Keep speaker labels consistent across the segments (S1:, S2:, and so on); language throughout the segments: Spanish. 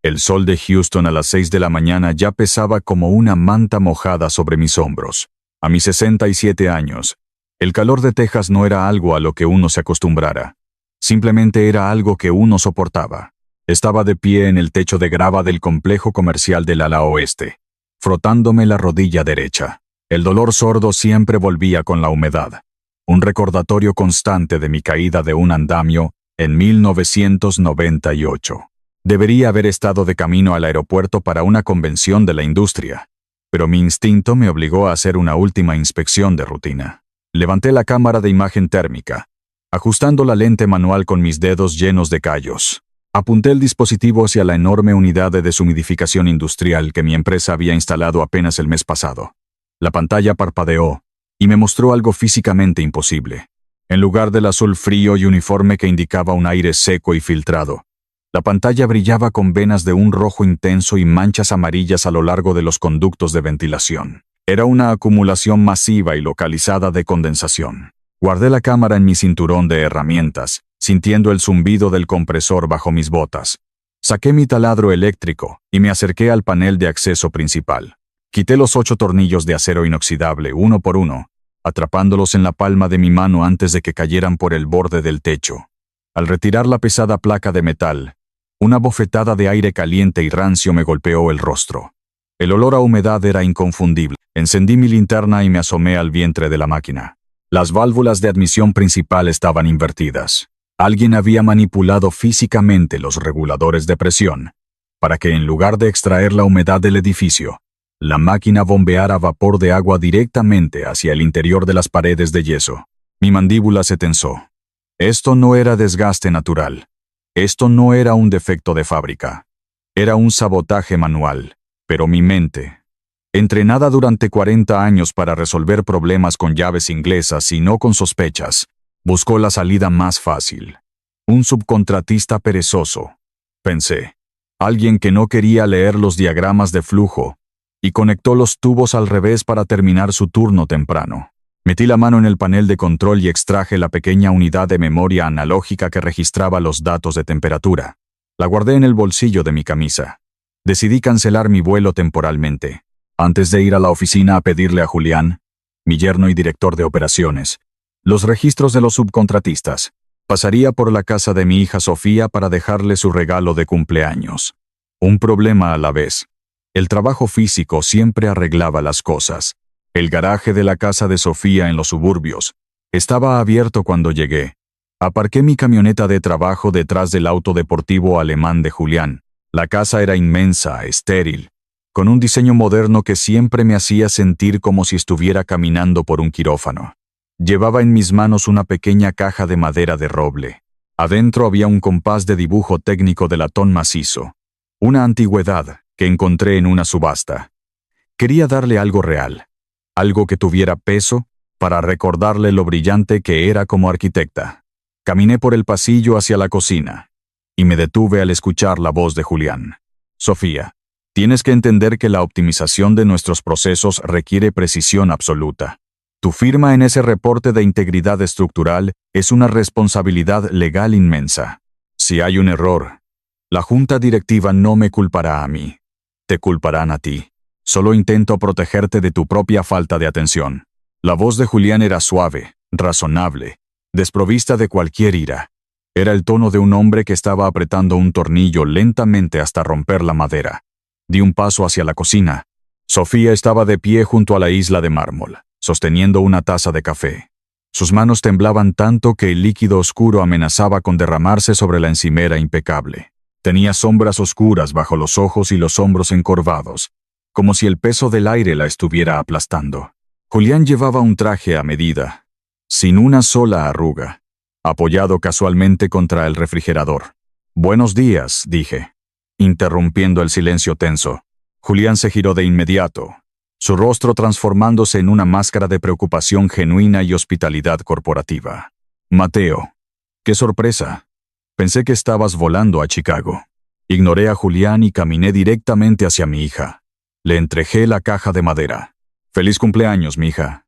S1: El sol de Houston a las 6 de la mañana ya pesaba como una manta mojada sobre mis hombros. A mis 67 años, el calor de Texas no era algo a lo que uno se acostumbrara. Simplemente era algo que uno soportaba. Estaba de pie en el techo de grava del complejo comercial del ala oeste, frotándome la rodilla derecha. El dolor sordo siempre volvía con la humedad, un recordatorio constante de mi caída de un andamio en 1998. Debería haber estado de camino al aeropuerto para una convención de la industria, pero mi instinto me obligó a hacer una última inspección de rutina. Levanté la cámara de imagen térmica, ajustando la lente manual con mis dedos llenos de callos. Apunté el dispositivo hacia la enorme unidad de deshumidificación industrial que mi empresa había instalado apenas el mes pasado. La pantalla parpadeó y me mostró algo físicamente imposible. En lugar del azul frío y uniforme que indicaba un aire seco y filtrado, la pantalla brillaba con venas de un rojo intenso y manchas amarillas a lo largo de los conductos de ventilación. Era una acumulación masiva y localizada de condensación. Guardé la cámara en mi cinturón de herramientas, sintiendo el zumbido del compresor bajo mis botas. Saqué mi taladro eléctrico y me acerqué al panel de acceso principal. Quité los 8 tornillos de acero inoxidable uno por uno, atrapándolos en la palma de mi mano antes de que cayeran por el borde del techo. Al retirar la pesada placa de metal, una bofetada de aire caliente y rancio me golpeó el rostro. El olor a humedad era inconfundible. Encendí mi linterna y me asomé al vientre de la máquina. Las válvulas de admisión principal estaban invertidas. Alguien había manipulado físicamente los reguladores de presión, para que en lugar de extraer la humedad del edificio, la máquina bombeara vapor de agua directamente hacia el interior de las paredes de yeso. Mi mandíbula se tensó. Esto no era desgaste natural. Esto no era un defecto de fábrica. Era un sabotaje manual. Pero mi mente, entrenada durante 40 años para resolver problemas con llaves inglesas y no con sospechas, buscó la salida más fácil. Un subcontratista perezoso, pensé. Alguien que no quería leer los diagramas de flujo y conectó los tubos al revés para terminar su turno temprano. Metí la mano en el panel de control y extraje la pequeña unidad de memoria analógica que registraba los datos de temperatura. La guardé en el bolsillo de mi camisa. Decidí cancelar mi vuelo temporalmente, antes de ir a la oficina a pedirle a Julián, mi yerno y director de operaciones, los registros de los subcontratistas. Pasaría por la casa de mi hija Sofía para dejarle su regalo de cumpleaños. Un problema a la vez. El trabajo físico siempre arreglaba las cosas. El garaje de la casa de Sofía en los suburbios estaba abierto cuando llegué. Aparqué mi camioneta de trabajo detrás del auto deportivo alemán de Julián. La casa era inmensa, estéril, con un diseño moderno que siempre me hacía sentir como si estuviera caminando por un quirófano. Llevaba en mis manos una pequeña caja de madera de roble. Adentro había un compás de dibujo técnico de latón macizo, una antigüedad que encontré en una subasta. Quería darle algo real, algo que tuviera peso, para recordarle lo brillante que era como arquitecta. Caminé por el pasillo hacia la cocina, y me detuve al escuchar la voz de Julián. Sofía, tienes que entender que la optimización de nuestros procesos requiere precisión absoluta. Tu firma en ese reporte de integridad estructural es una responsabilidad legal inmensa. Si hay un error, la junta directiva no me culpará a mí. Te culparán a ti. Solo intento protegerte de tu propia falta de atención. La voz de Julián era suave, razonable, desprovista de cualquier ira. Era el tono de un hombre que estaba apretando un tornillo lentamente hasta romper la madera. Di un paso hacia la cocina. Sofía estaba de pie junto a la isla de mármol, sosteniendo una taza de café. Sus manos temblaban tanto que el líquido oscuro amenazaba con derramarse sobre la encimera impecable. Tenía sombras oscuras bajo los ojos y los hombros encorvados, como si el peso del aire la estuviera aplastando. Julián llevaba un traje a medida, sin una sola arruga, apoyado casualmente contra el refrigerador. «Buenos días», dije, interrumpiendo el silencio tenso. Julián se giró de inmediato, su rostro transformándose en una máscara de preocupación genuina y hospitalidad corporativa. «Mateo, qué sorpresa. Pensé que estabas volando a Chicago». Ignoré a Julián y caminé directamente hacia mi hija. Le entregué la caja de madera. «Feliz cumpleaños, mija.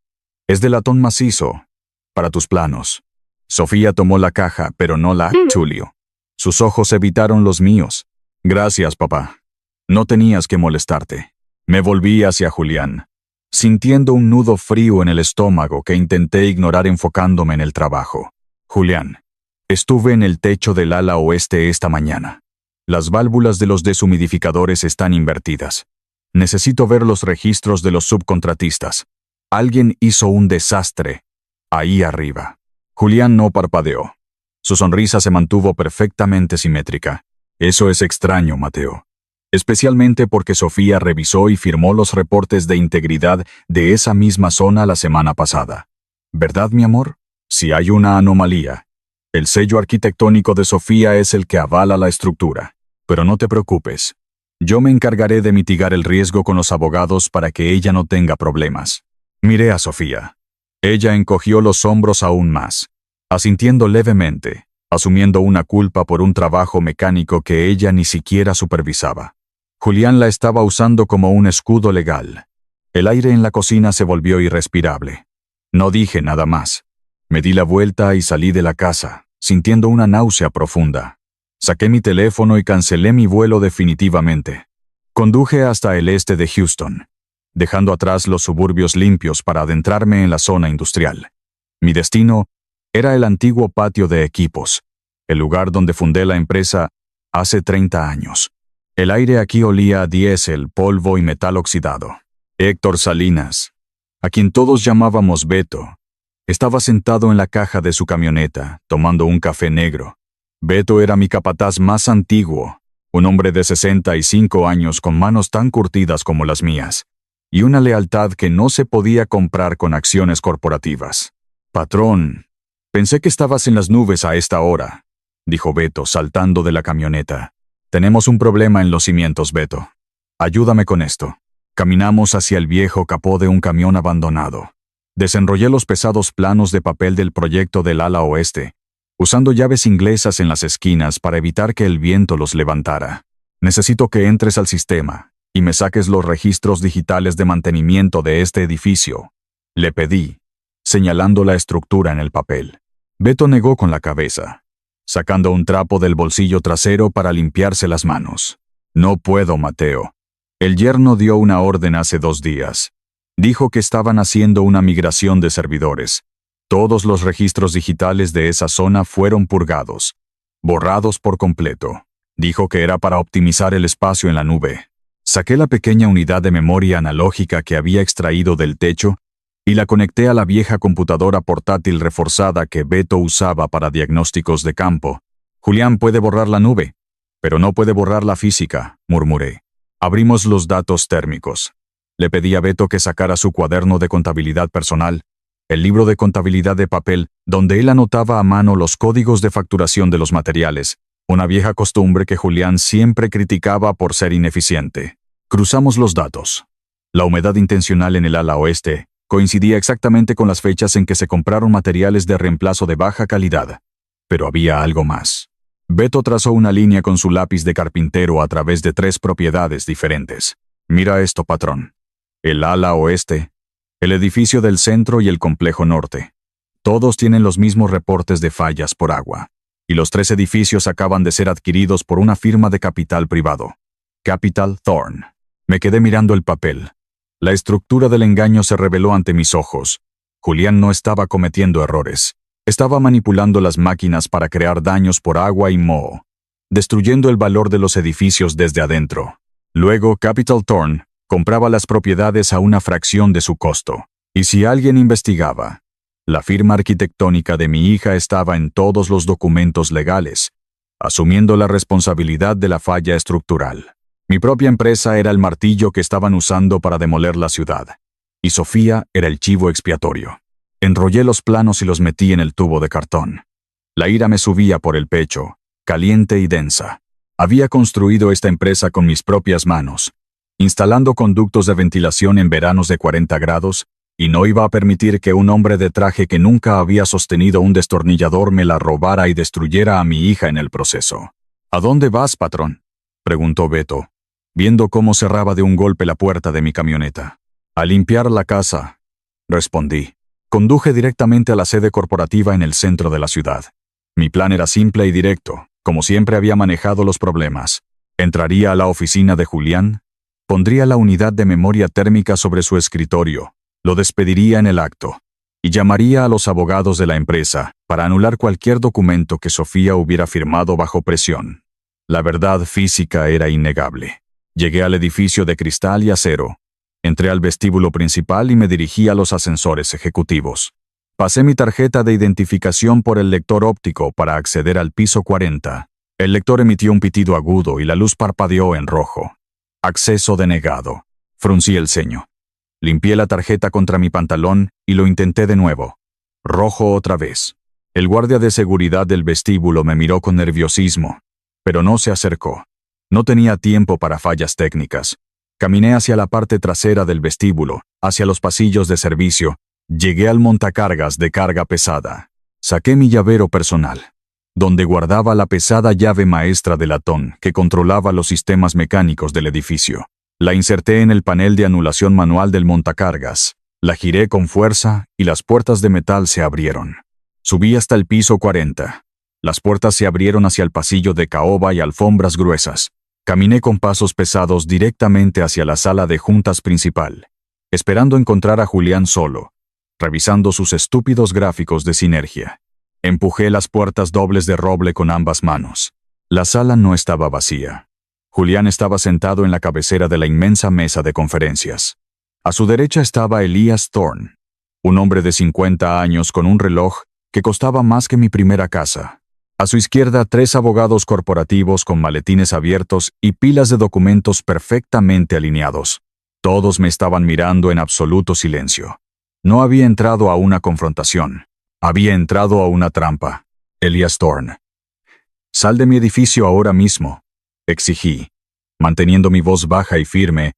S1: Es de latón macizo. Para tus planos». Sofía tomó la caja, pero no la Julio. Sus ojos evitaron los míos. Gracias, papá. No tenías que molestarte. Me volví hacia Julián, sintiendo un nudo frío en el estómago que intenté ignorar enfocándome en el trabajo. Julián, estuve en el techo del ala oeste esta mañana. Las válvulas de los deshumidificadores están invertidas. Necesito ver los registros de los subcontratistas. Alguien hizo un desastre ahí arriba. Julián no parpadeó. Su sonrisa se mantuvo perfectamente simétrica. Eso es extraño, Mateo. Especialmente porque Sofía revisó y firmó los reportes de integridad de esa misma zona la semana pasada. ¿Verdad, mi amor? Si hay una anomalía, el sello arquitectónico de Sofía es el que avala la estructura. Pero no te preocupes. Yo me encargaré de mitigar el riesgo con los abogados para que ella no tenga problemas. Miré a Sofía. Ella encogió los hombros aún más, asintiendo levemente, asumiendo una culpa por un trabajo mecánico que ella ni siquiera supervisaba. Julián la estaba usando como un escudo legal. El aire en la cocina se volvió irrespirable. No dije nada más. Me di la vuelta y salí de la casa, sintiendo una náusea profunda. Saqué mi teléfono y cancelé mi vuelo definitivamente. Conduje hasta el este de Houston, dejando atrás los suburbios limpios para adentrarme en la zona industrial. Mi destino era el antiguo patio de equipos, el lugar donde fundé la empresa hace 30 años. El aire aquí olía a diésel, polvo y metal oxidado. Héctor Salinas, a quien todos llamábamos Beto, estaba sentado en la caja de su camioneta, tomando un café negro. Beto era mi capataz más antiguo, un hombre de 65 años con manos tan curtidas como las mías, y una lealtad que no se podía comprar con acciones corporativas. Patrón, pensé que estabas en las nubes a esta hora, dijo Beto saltando de la camioneta. Tenemos un problema en los cimientos, Beto. Ayúdame con esto. Caminamos hacia el viejo capó de un camión abandonado. Desenrollé los pesados planos de papel del proyecto del ala oeste, usando llaves inglesas en las esquinas para evitar que el viento los levantara. Necesito que entres al sistema y me saques los registros digitales de mantenimiento de este edificio, le pedí, señalando la estructura en el papel. Beto negó con la cabeza, sacando un trapo del bolsillo trasero para limpiarse las manos. No puedo, Mateo. El yerno dio una orden hace 2 días. Dijo que estaban haciendo una migración de servidores. Todos los registros digitales de esa zona fueron purgados, borrados por completo. Dijo que era para optimizar el espacio en la nube. Saqué la pequeña unidad de memoria analógica que había extraído del techo y la conecté a la vieja computadora portátil reforzada que Beto usaba para diagnósticos de campo. Julián puede borrar la nube, pero no puede borrar la física, murmuré. Abrimos los datos térmicos. Le pedí a Beto que sacara su cuaderno de contabilidad personal, el libro de contabilidad de papel, donde él anotaba a mano los códigos de facturación de los materiales, una vieja costumbre que Julián siempre criticaba por ser ineficiente. Cruzamos los datos. La humedad intencional en el ala oeste coincidía exactamente con las fechas en que se compraron materiales de reemplazo de baja calidad. Pero había algo más. Beto trazó una línea con su lápiz de carpintero a través de 3 propiedades diferentes. Mira esto, patrón. El ala oeste, el edificio del centro y el complejo norte. Todos tienen los mismos reportes de fallas por agua. Y los 3 edificios acaban de ser adquiridos por una firma de capital privado. Capital Thorn. Me quedé mirando el papel. La estructura del engaño se reveló ante mis ojos. Julián no estaba cometiendo errores. Estaba manipulando las máquinas para crear daños por agua y moho, destruyendo el valor de los edificios desde adentro. Luego, Capital Thorn compraba las propiedades a una fracción de su costo. Y si alguien investigaba, la firma arquitectónica de mi hija estaba en todos los documentos legales, asumiendo la responsabilidad de la falla estructural. Mi propia empresa era el martillo que estaban usando para demoler la ciudad, y Sofía era el chivo expiatorio. Enrollé los planos y los metí en el tubo de cartón. La ira me subía por el pecho, caliente y densa. Había construido esta empresa con mis propias manos, instalando conductos de ventilación en veranos de 40 grados, y no iba a permitir que un hombre de traje que nunca había sostenido un destornillador me la robara y destruyera a mi hija en el proceso. ¿A dónde vas, patrón?, preguntó Beto, viendo cómo cerraba de un golpe la puerta de mi camioneta. A limpiar la casa, respondí. Conduje directamente a la sede corporativa en el centro de la ciudad. Mi plan era simple y directo, como siempre había manejado los problemas. Entraría a la oficina de Julián, pondría la unidad de memoria térmica sobre su escritorio, lo despediría en el acto, y llamaría a los abogados de la empresa para anular cualquier documento que Sofía hubiera firmado bajo presión. La verdad física era innegable. Llegué al edificio de cristal y acero. Entré al vestíbulo principal y me dirigí a los ascensores ejecutivos. Pasé mi tarjeta de identificación por el lector óptico para acceder al piso 40. El lector emitió un pitido agudo y la luz parpadeó en rojo. Acceso denegado. Fruncí el ceño. Limpié la tarjeta contra mi pantalón y lo intenté de nuevo. Rojo otra vez. El guardia de seguridad del vestíbulo me miró con nerviosismo, pero no se acercó. No tenía tiempo para fallas técnicas. Caminé hacia la parte trasera del vestíbulo, hacia los pasillos de servicio. Llegué al montacargas de carga pesada. Saqué mi llavero personal, donde guardaba la pesada llave maestra de latón que controlaba los sistemas mecánicos del edificio. La inserté en el panel de anulación manual del montacargas. La giré con fuerza y las puertas de metal se abrieron. Subí hasta el piso 40. Las puertas se abrieron hacia el pasillo de caoba y alfombras gruesas. Caminé con pasos pesados directamente hacia la sala de juntas principal, esperando encontrar a Julián solo, revisando sus estúpidos gráficos de sinergia. Empujé las puertas dobles de roble con ambas manos. La sala no estaba vacía. Julián estaba sentado en la cabecera de la inmensa mesa de conferencias. A su derecha estaba Elias Thorne, un hombre de 50 años con un reloj que costaba más que mi primera casa. A su izquierda, 3 abogados corporativos con maletines abiertos y pilas de documentos perfectamente alineados. Todos me estaban mirando en absoluto silencio. No había entrado a una confrontación. Había entrado a una trampa. Elias Thorne. «Sal de mi edificio ahora mismo», exigí, manteniendo mi voz baja y firme,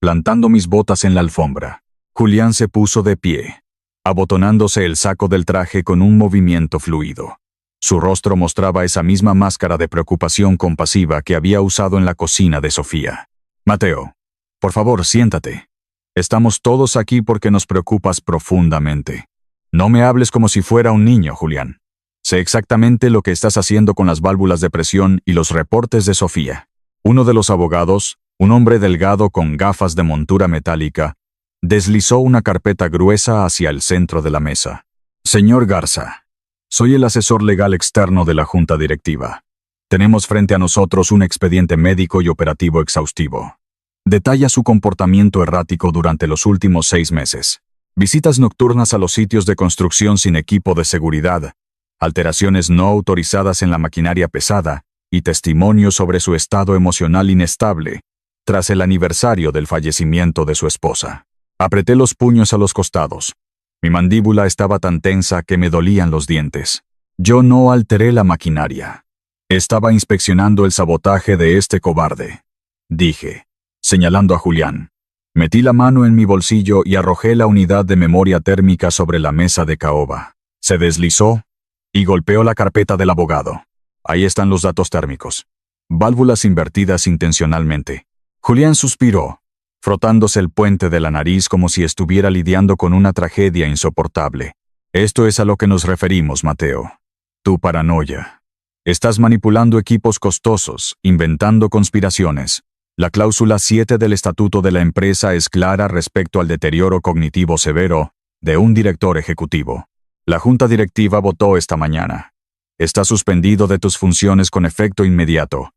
S1: plantando mis botas en la alfombra. Julián se puso de pie, abotonándose el saco del traje con un movimiento fluido. Su rostro mostraba esa misma máscara de preocupación compasiva que había usado en la cocina de Sofía. «Mateo, por favor, siéntate. Estamos todos aquí porque nos preocupas profundamente. No me hables como si fuera un niño, Julián. Sé exactamente lo que estás haciendo con las válvulas de presión y los reportes de Sofía». Uno de los abogados, un hombre delgado con gafas de montura metálica, deslizó una carpeta gruesa hacia el centro de la mesa. «Señor Garza, soy el asesor legal externo de la junta directiva. Tenemos frente a nosotros un expediente médico y operativo exhaustivo. Detalla su comportamiento errático durante los últimos 6 meses. Visitas nocturnas a los sitios de construcción sin equipo de seguridad, alteraciones no autorizadas en la maquinaria pesada y testimonios sobre su estado emocional inestable tras el aniversario del fallecimiento de su esposa». Apreté los puños a los costados. Mi mandíbula estaba tan tensa que me dolían los dientes. Yo no alteré la maquinaria. Estaba inspeccionando el sabotaje de este cobarde, dije, señalando a Julián. Metí la mano en mi bolsillo y arrojé la unidad de memoria térmica sobre la mesa de caoba. Se deslizó y golpeó la carpeta del abogado. Ahí están los datos térmicos. Válvulas invertidas intencionalmente. Julián suspiró, frotándose el puente de la nariz como si estuviera lidiando con una tragedia insoportable. «Esto es a lo que nos referimos, Mateo. Tu paranoia. Estás manipulando equipos costosos, inventando conspiraciones. La cláusula 7 del estatuto de la empresa es clara respecto al deterioro cognitivo severo de un director ejecutivo. La junta directiva votó esta mañana. Estás suspendido de tus funciones con efecto inmediato.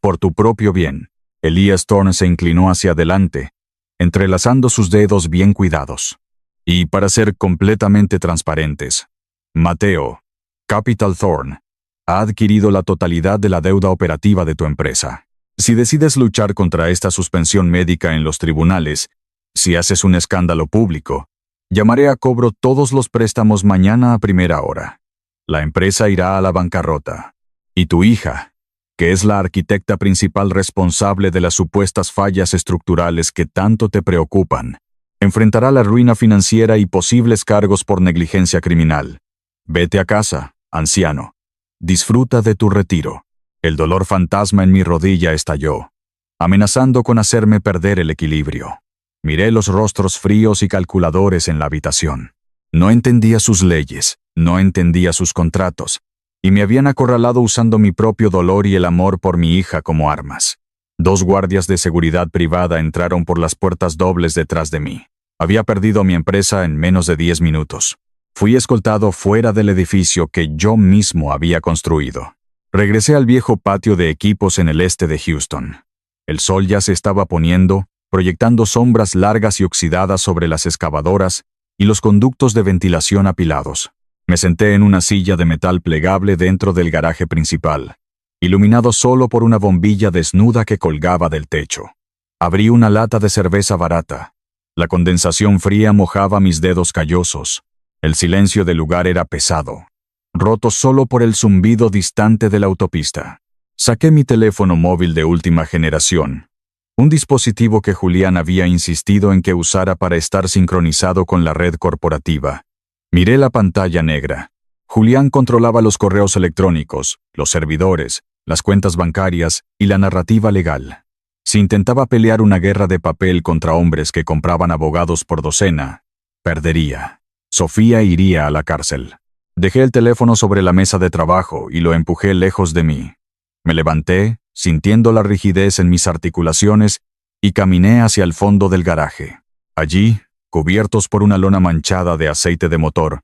S1: Por tu propio bien». Elias Thorne se inclinó hacia adelante, entrelazando sus dedos bien cuidados. «Y para ser completamente transparentes, Mateo, Capital Thorne, ha adquirido la totalidad de la deuda operativa de tu empresa. Si decides luchar contra esta suspensión médica en los tribunales, si haces un escándalo público, llamaré a cobro todos los préstamos mañana a primera hora. La empresa irá a la bancarrota. Y tu hija, que es la arquitecta principal responsable de las supuestas fallas estructurales que tanto te preocupan, enfrentará la ruina financiera y posibles cargos por negligencia criminal. Vete a casa, anciano. Disfruta de tu retiro». El dolor fantasma en mi rodilla estalló, amenazando con hacerme perder el equilibrio. Miré los rostros fríos y calculadores en la habitación. No entendía sus leyes, no entendía sus contratos, y me habían acorralado usando mi propio dolor y el amor por mi hija como armas. 2 guardias de seguridad privada entraron por las puertas dobles detrás de mí. Había perdido mi empresa en menos de 10 minutos. Fui escoltado fuera del edificio que yo mismo había construido. Regresé al viejo patio de equipos en el este de Houston. El sol ya se estaba poniendo, proyectando sombras largas y oxidadas sobre las excavadoras y los conductos de ventilación apilados. Me senté en una silla de metal plegable dentro del garaje principal, iluminado solo por una bombilla desnuda que colgaba del techo. Abrí una lata de cerveza barata. La condensación fría mojaba mis dedos callosos. El silencio del lugar era pesado, roto solo por el zumbido distante de la autopista. Saqué mi teléfono móvil de última generación, un dispositivo que Julián había insistido en que usara para estar sincronizado con la red corporativa. Miré la pantalla negra. Julián controlaba los correos electrónicos, los servidores, las cuentas bancarias y la narrativa legal. Si intentaba pelear una guerra de papel contra hombres que compraban abogados por docena, perdería. Sofía iría a la cárcel. Dejé el teléfono sobre la mesa de trabajo y lo empujé lejos de mí. Me levanté, sintiendo la rigidez en mis articulaciones, y caminé hacia el fondo del garaje. Allí, cubiertos por una lona manchada de aceite de motor,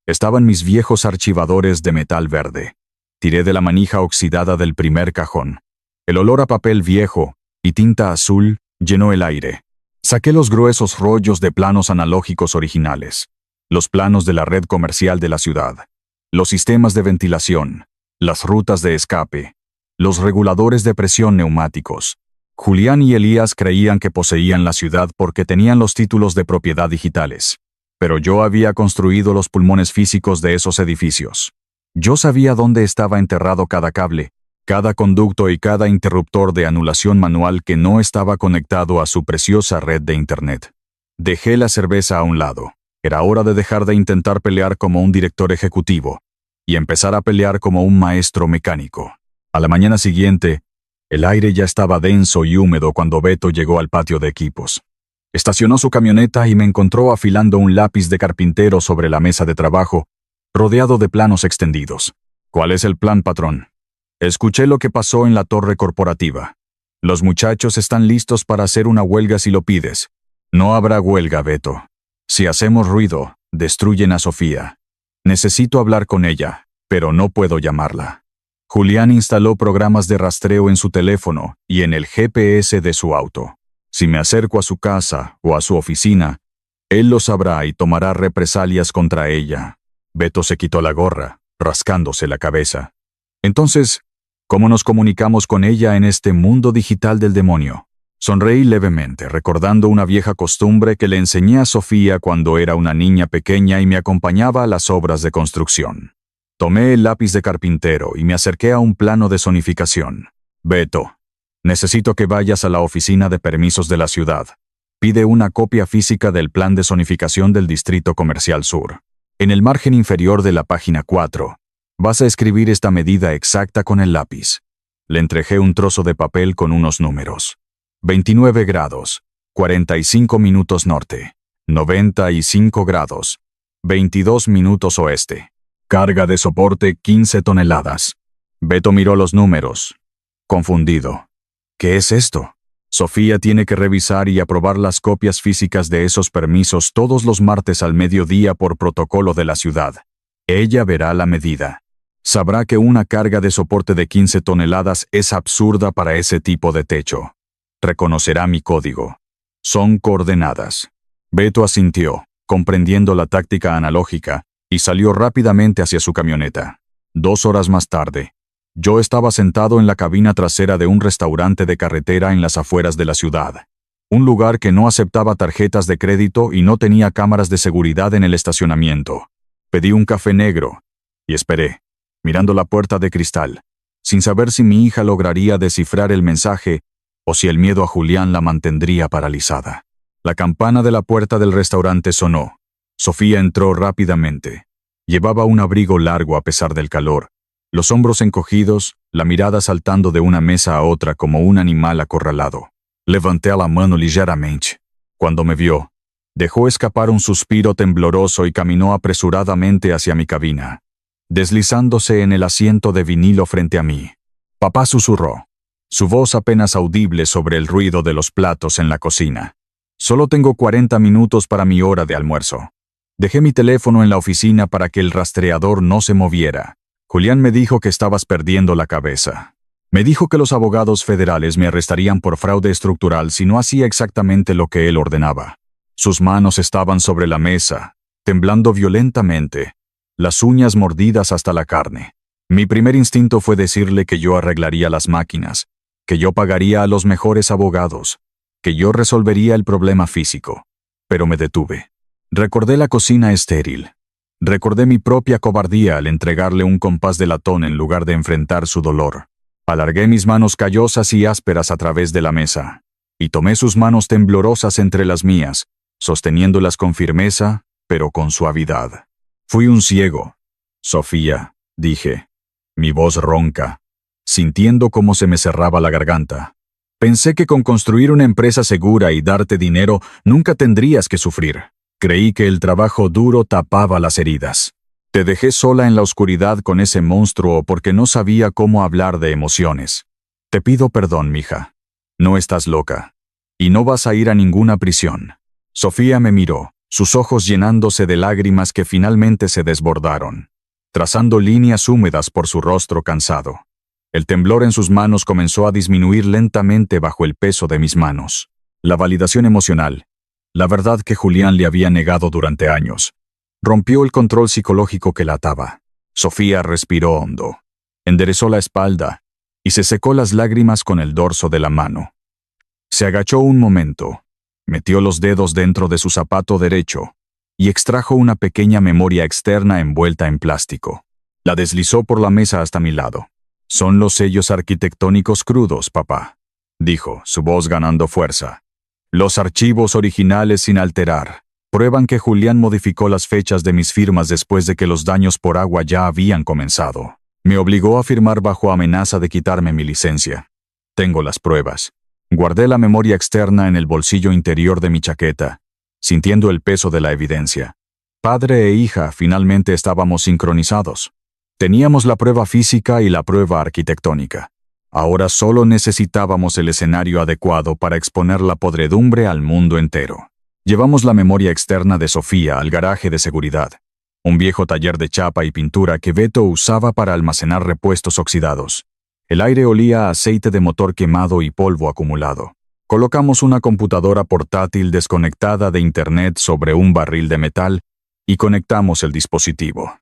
S1: estaban mis viejos archivadores de metal verde. Tiré de la manija oxidada del primer cajón. El olor a papel viejo y tinta azul llenó el aire. Saqué los gruesos rollos de planos analógicos originales, los planos de la red comercial de la ciudad, los sistemas de ventilación, las rutas de escape, los reguladores de presión neumáticos. Julián y Elías creían que poseían la ciudad porque tenían los títulos de propiedad digitales, pero yo había construido los pulmones físicos de esos edificios. Yo sabía dónde estaba enterrado cada cable, cada conducto y cada interruptor de anulación manual que no estaba conectado a su preciosa red de Internet. Dejé la cerveza a un lado. Era hora de dejar de intentar pelear como un director ejecutivo y empezar a pelear como un maestro mecánico. A la mañana siguiente, el aire ya estaba denso y húmedo cuando Beto llegó al patio de equipos. Estacionó su camioneta y me encontró afilando un lápiz de carpintero sobre la mesa de trabajo, rodeado de planos extendidos. ¿Cuál es el plan, patrón? Escuché lo que pasó en la torre corporativa. Los muchachos están listos para hacer una huelga si lo pides. No habrá huelga, Beto. Si hacemos ruido, destruyen a Sofía. Necesito hablar con ella, pero no puedo llamarla. Julián instaló programas de rastreo en su teléfono y en el GPS de su auto. Si me acerco a su casa o a su oficina, él lo sabrá y tomará represalias contra ella. Beto se quitó la gorra, rascándose la cabeza. Entonces, ¿cómo nos comunicamos con ella en este mundo digital del demonio? Sonreí levemente, recordando una vieja costumbre que le enseñé a Sofía cuando era una niña pequeña y me acompañaba a las obras de construcción. Tomé el lápiz de carpintero y me acerqué a un plano de zonificación. Beto, necesito que vayas a la oficina de permisos de la ciudad. Pide una copia física del plan de zonificación del Distrito Comercial Sur. En el margen inferior de la página 4, vas a escribir esta medida exacta con el lápiz. Le entregué un trozo de papel con unos números. 29 grados, 45 minutos norte, 95 grados, 22 minutos oeste. Carga de soporte 15 toneladas. Beto miró los números, confundido. ¿Qué es esto? Sofía tiene que revisar y aprobar las copias físicas de esos permisos todos los martes al mediodía por protocolo de la ciudad. Ella verá la medida. Sabrá que una carga de soporte de 15 toneladas es absurda para ese tipo de techo. Reconocerá mi código. Son coordenadas. Beto asintió, comprendiendo la táctica analógica, y salió rápidamente hacia su camioneta. 2 horas más tarde, yo estaba sentado en la cabina trasera de un restaurante de carretera en las afueras de la ciudad. Un lugar que no aceptaba tarjetas de crédito y no tenía cámaras de seguridad en el estacionamiento. Pedí un café negro y esperé, mirando la puerta de cristal, sin saber si mi hija lograría descifrar el mensaje o si el miedo a Julián la mantendría paralizada. La campana de la puerta del restaurante sonó. Sofía entró rápidamente. Llevaba un abrigo largo a pesar del calor, los hombros encogidos, la mirada saltando de una mesa a otra como un animal acorralado. Levanté la mano ligeramente. Cuando me vio, dejó escapar un suspiro tembloroso y caminó apresuradamente hacia mi cabina, deslizándose en el asiento de vinilo frente a mí. Papá susurró. su voz apenas audible sobre el ruido de los platos en la cocina. Solo tengo 40 minutos para mi hora de almuerzo. Dejé mi teléfono en la oficina para que el rastreador no se moviera. Julián me dijo que estabas perdiendo la cabeza. Me dijo que los abogados federales me arrestarían por fraude estructural si no hacía exactamente lo que él ordenaba. Sus manos estaban sobre la mesa, temblando violentamente, las uñas mordidas hasta la carne. Mi primer instinto fue decirle que yo arreglaría las máquinas, que yo pagaría a los mejores abogados, que yo resolvería el problema físico. Pero me detuve. Recordé la cocina estéril. Recordé mi propia cobardía al entregarle un compás de latón en lugar de enfrentar su dolor. Alargué mis manos callosas y ásperas a través de la mesa, y tomé sus manos temblorosas entre las mías, sosteniéndolas con firmeza, pero con suavidad. Fui un ciego. Sofía, dije, mi voz ronca, sintiendo cómo se me cerraba la garganta. Pensé que con construir una empresa segura y darte dinero nunca tendrías que sufrir. Creí que el trabajo duro tapaba las heridas. Te dejé sola en la oscuridad con ese monstruo porque no sabía cómo hablar de emociones. Te pido perdón, mija. No estás loca. Y no vas a ir a ninguna prisión. Sofía me miró, sus ojos llenándose de lágrimas que finalmente se desbordaron, trazando líneas húmedas por su rostro cansado. El temblor en sus manos comenzó a disminuir lentamente bajo el peso de mis manos. La validación emocional, la verdad que Julián le había negado durante años, rompió el control psicológico que la ataba. Sofía respiró hondo, enderezó la espalda y se secó las lágrimas con el dorso de la mano. Se agachó un momento, metió los dedos dentro de su zapato derecho y extrajo una pequeña memoria externa envuelta en plástico. La deslizó por la mesa hasta mi lado. Son los sellos arquitectónicos crudos, papá, dijo, su voz ganando fuerza. Los archivos originales sin alterar prueban que Julián modificó las fechas de mis firmas después de que los daños por agua ya habían comenzado. Me obligó a firmar bajo amenaza de quitarme mi licencia. Tengo las pruebas. Guardé la memoria externa en el bolsillo interior de mi chaqueta, sintiendo el peso de la evidencia. Padre e hija finalmente estábamos sincronizados. Teníamos la prueba física y la prueba arquitectónica. Ahora solo necesitábamos el escenario adecuado para exponer la podredumbre al mundo entero. Llevamos la memoria externa de Sofía al garaje de seguridad, un viejo taller de chapa y pintura que Beto usaba para almacenar repuestos oxidados. El aire olía a aceite de motor quemado y polvo acumulado. Colocamos una computadora portátil desconectada de internet sobre un barril de metal y conectamos el dispositivo.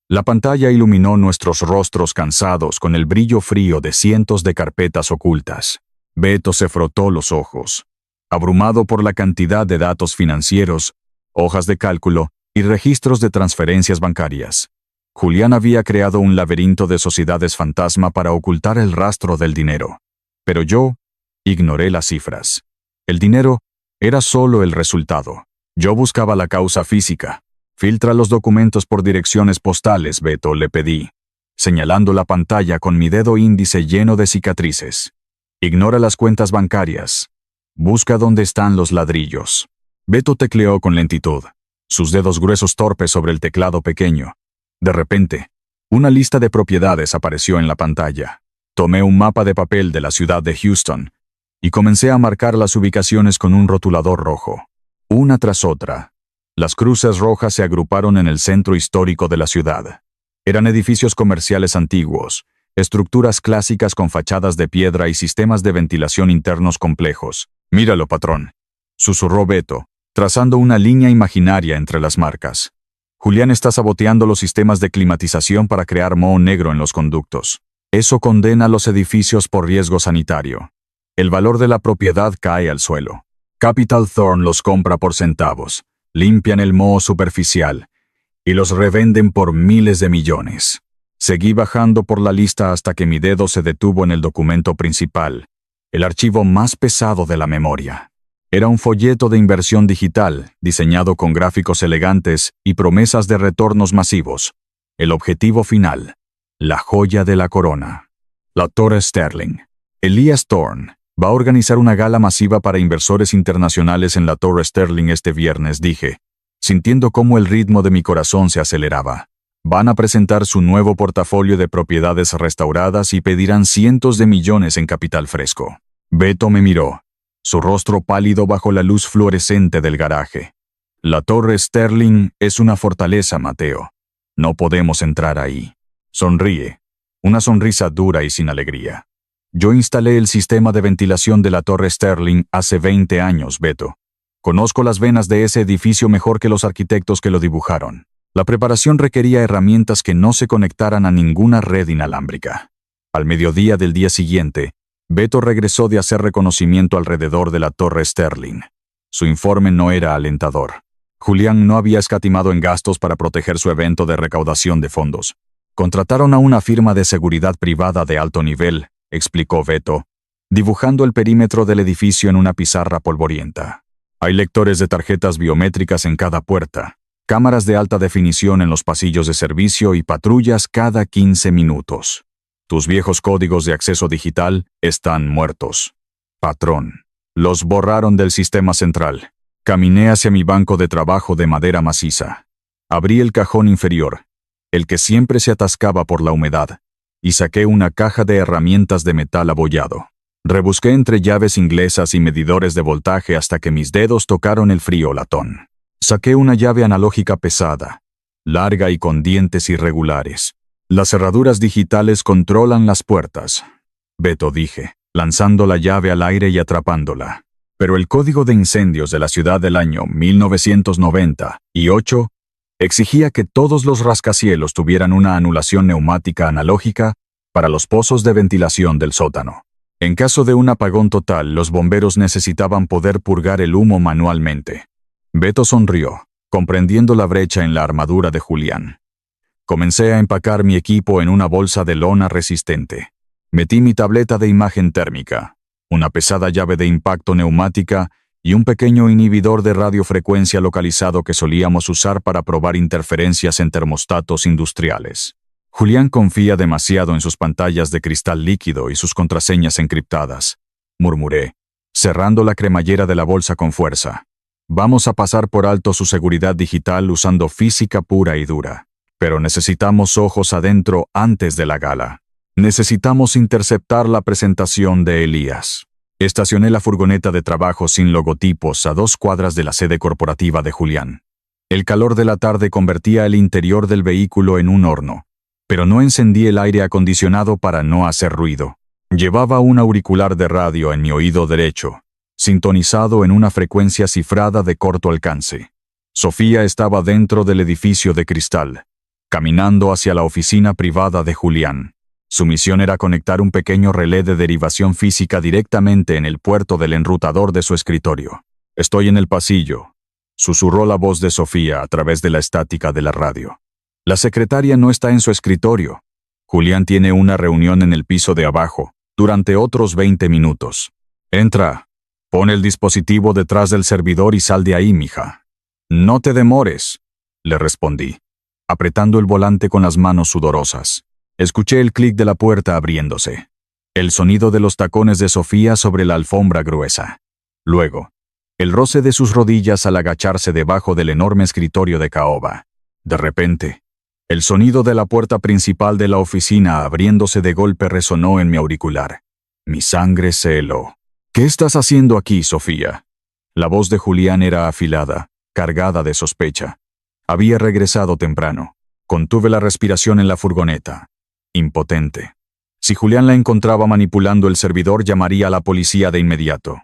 S1: La pantalla iluminó nuestros rostros cansados con el brillo frío de cientos de carpetas ocultas. Beto se frotó los ojos, abrumado por la cantidad de datos financieros, hojas de cálculo y registros de transferencias bancarias. Julián había creado un laberinto de sociedades fantasma para ocultar el rastro del dinero. Pero yo ignoré las cifras. El dinero era solo el resultado. Yo buscaba la causa física. Filtra los documentos por direcciones postales, Beto, le pedí, señalando la pantalla con mi dedo índice lleno de cicatrices. Ignora las cuentas bancarias. Busca dónde están los ladrillos. Beto tecleó con lentitud, sus dedos gruesos torpes sobre el teclado pequeño. De repente, una lista de propiedades apareció en la pantalla. Tomé un mapa de papel de la ciudad de Houston y comencé a marcar las ubicaciones con un rotulador rojo. Una tras otra, las cruces rojas se agruparon en el centro histórico de la ciudad. Eran edificios comerciales antiguos, estructuras clásicas con fachadas de piedra y sistemas de ventilación internos complejos. «Míralo, patrón», susurró Beto, trazando una línea imaginaria entre las marcas. Julián está saboteando los sistemas de climatización para crear moho negro en los conductos. Eso condena los edificios por riesgo sanitario. El valor de la propiedad cae al suelo. Capital Thorne los compra por centavos, limpian el moho superficial y los revenden por miles de millones. Seguí bajando por la lista hasta que mi dedo se detuvo en el documento principal, el archivo más pesado de la memoria. Era un folleto de inversión digital, diseñado con gráficos elegantes y promesas de retornos masivos. El objetivo final, la joya de la corona. La Torre Sterling. Elias Thorne va a organizar una gala masiva para inversores internacionales en la Torre Sterling este viernes, dije, sintiendo cómo el ritmo de mi corazón se aceleraba. Van a presentar su nuevo portafolio de propiedades restauradas y pedirán cientos de millones en capital fresco. Beto me miró, su rostro pálido bajo la luz fluorescente del garaje. La Torre Sterling es una fortaleza, Mateo. No podemos entrar ahí. Sonríe. Una sonrisa dura y sin alegría. Yo instalé el sistema de ventilación de la Torre Sterling hace 20 años, Beto. Conozco las venas de ese edificio mejor que los arquitectos que lo dibujaron. La preparación requería herramientas que no se conectaran a ninguna red inalámbrica. Al mediodía del día siguiente, Beto regresó de hacer reconocimiento alrededor de la Torre Sterling. Su informe no era alentador. Julián no había escatimado en gastos para proteger su evento de recaudación de fondos. Contrataron a una firma de seguridad privada de alto nivel, explicó Beto, dibujando el perímetro del edificio en una pizarra polvorienta. Hay lectores de tarjetas biométricas en cada puerta, cámaras de alta definición en los pasillos de servicio y patrullas cada 15 minutos. Tus viejos códigos de acceso digital están muertos. Patrón. Los borraron del sistema central. Caminé hacia mi banco de trabajo de madera maciza. Abrí el cajón inferior, el que siempre se atascaba por la humedad, y saqué una caja de herramientas de metal abollado. Rebusqué entre llaves inglesas y medidores de voltaje hasta que mis dedos tocaron el frío latón. Saqué una llave analógica pesada, larga y con dientes irregulares. Las cerraduras digitales controlan las puertas, Beto dije, lanzando la llave al aire y atrapándola. Pero el código de incendios de la ciudad del año 1998 exigía que todos los rascacielos tuvieran una anulación neumática analógica para los pozos de ventilación del sótano. En caso de un apagón total, los bomberos necesitaban poder purgar el humo manualmente. Beto sonrió, comprendiendo la brecha en la armadura de Julián. Comencé a empacar mi equipo en una bolsa de lona resistente. Metí mi tableta de imagen térmica, una pesada llave de impacto neumática y un pequeño inhibidor de radiofrecuencia localizado que solíamos usar para probar interferencias en termostatos industriales. Julián confía demasiado en sus pantallas de cristal líquido y sus contraseñas encriptadas, murmuré, cerrando la cremallera de la bolsa con fuerza. Vamos a pasar por alto su seguridad digital usando física pura y dura. Pero necesitamos ojos adentro antes de la gala. Necesitamos interceptar la presentación de Elías. Estacioné la furgoneta de trabajo sin logotipos a 2 cuadras de la sede corporativa de Julián. El calor de la tarde convertía el interior del vehículo en un horno, pero no encendí el aire acondicionado para no hacer ruido. Llevaba un auricular de radio en mi oído derecho, sintonizado en una frecuencia cifrada de corto alcance. Sofía estaba dentro del edificio de cristal, caminando hacia la oficina privada de Julián. Su misión era conectar un pequeño relé de derivación física directamente en el puerto del enrutador de su escritorio. «Estoy en el pasillo», susurró la voz de Sofía a través de la estática de la radio. «La secretaria no está en su escritorio. Julián tiene una reunión en el piso de abajo, durante otros 20 minutos. Entra. Pon el dispositivo detrás del servidor y sal de ahí, mija». «No te demores», le respondí, apretando el volante con las manos sudorosas. Escuché el clic de la puerta abriéndose, el sonido de los tacones de Sofía sobre la alfombra gruesa. Luego, el roce de sus rodillas al agacharse debajo del enorme escritorio de caoba. De repente, el sonido de la puerta principal de la oficina abriéndose de golpe resonó en mi auricular. Mi sangre se heló. «¿Qué estás haciendo aquí, Sofía?». La voz de Julián era afilada, cargada de sospecha. Había regresado temprano. Contuve la respiración en la furgoneta. Impotente. Si Julián la encontraba manipulando el servidor, llamaría a la policía de inmediato.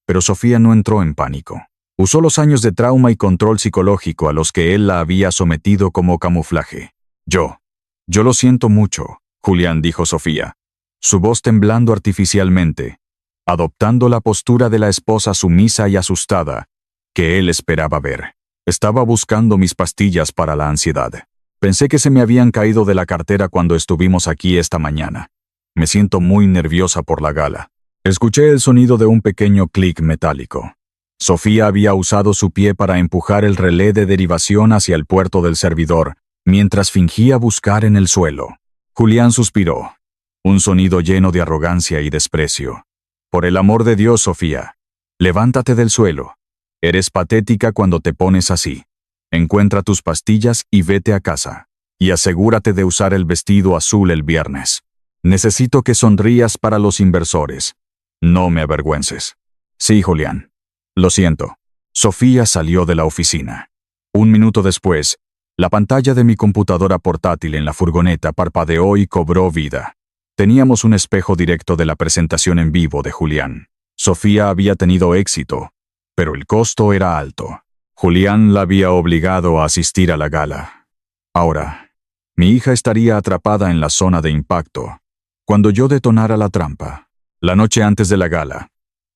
S1: Pero Sofía no entró en pánico. Usó los años de trauma y control psicológico a los que él la había sometido como camuflaje. Yo lo siento mucho, Julián, dijo Sofía, su voz temblando artificialmente, adoptando la postura de la esposa sumisa y asustada que él esperaba ver. Estaba buscando mis pastillas para la ansiedad. Pensé que se me habían caído de la cartera cuando estuvimos aquí esta mañana. Me siento muy nerviosa por la gala. Escuché el sonido de un pequeño clic metálico. Sofía había usado su pie para empujar el relé de derivación hacia el puerto del servidor, mientras fingía buscar en el suelo. Julián suspiró. Un sonido lleno de arrogancia y desprecio. «Por el amor de Dios, Sofía, levántate del suelo. Eres patética cuando te pones así. Encuentra tus pastillas y vete a casa». Y asegúrate de usar el vestido azul el viernes. Necesito que sonrías para los inversores. No me avergüences. Sí, Julián. Lo siento. Sofía salió de la oficina. Un minuto después, la pantalla de mi computadora portátil en la furgoneta parpadeó y cobró vida. Teníamos un espejo directo de la presentación en vivo de Julián. Sofía había tenido éxito, pero el costo era alto. Julián la había obligado a asistir a la gala. Ahora, mi hija estaría atrapada en la zona de impacto cuando yo detonara la trampa. La noche antes de la gala,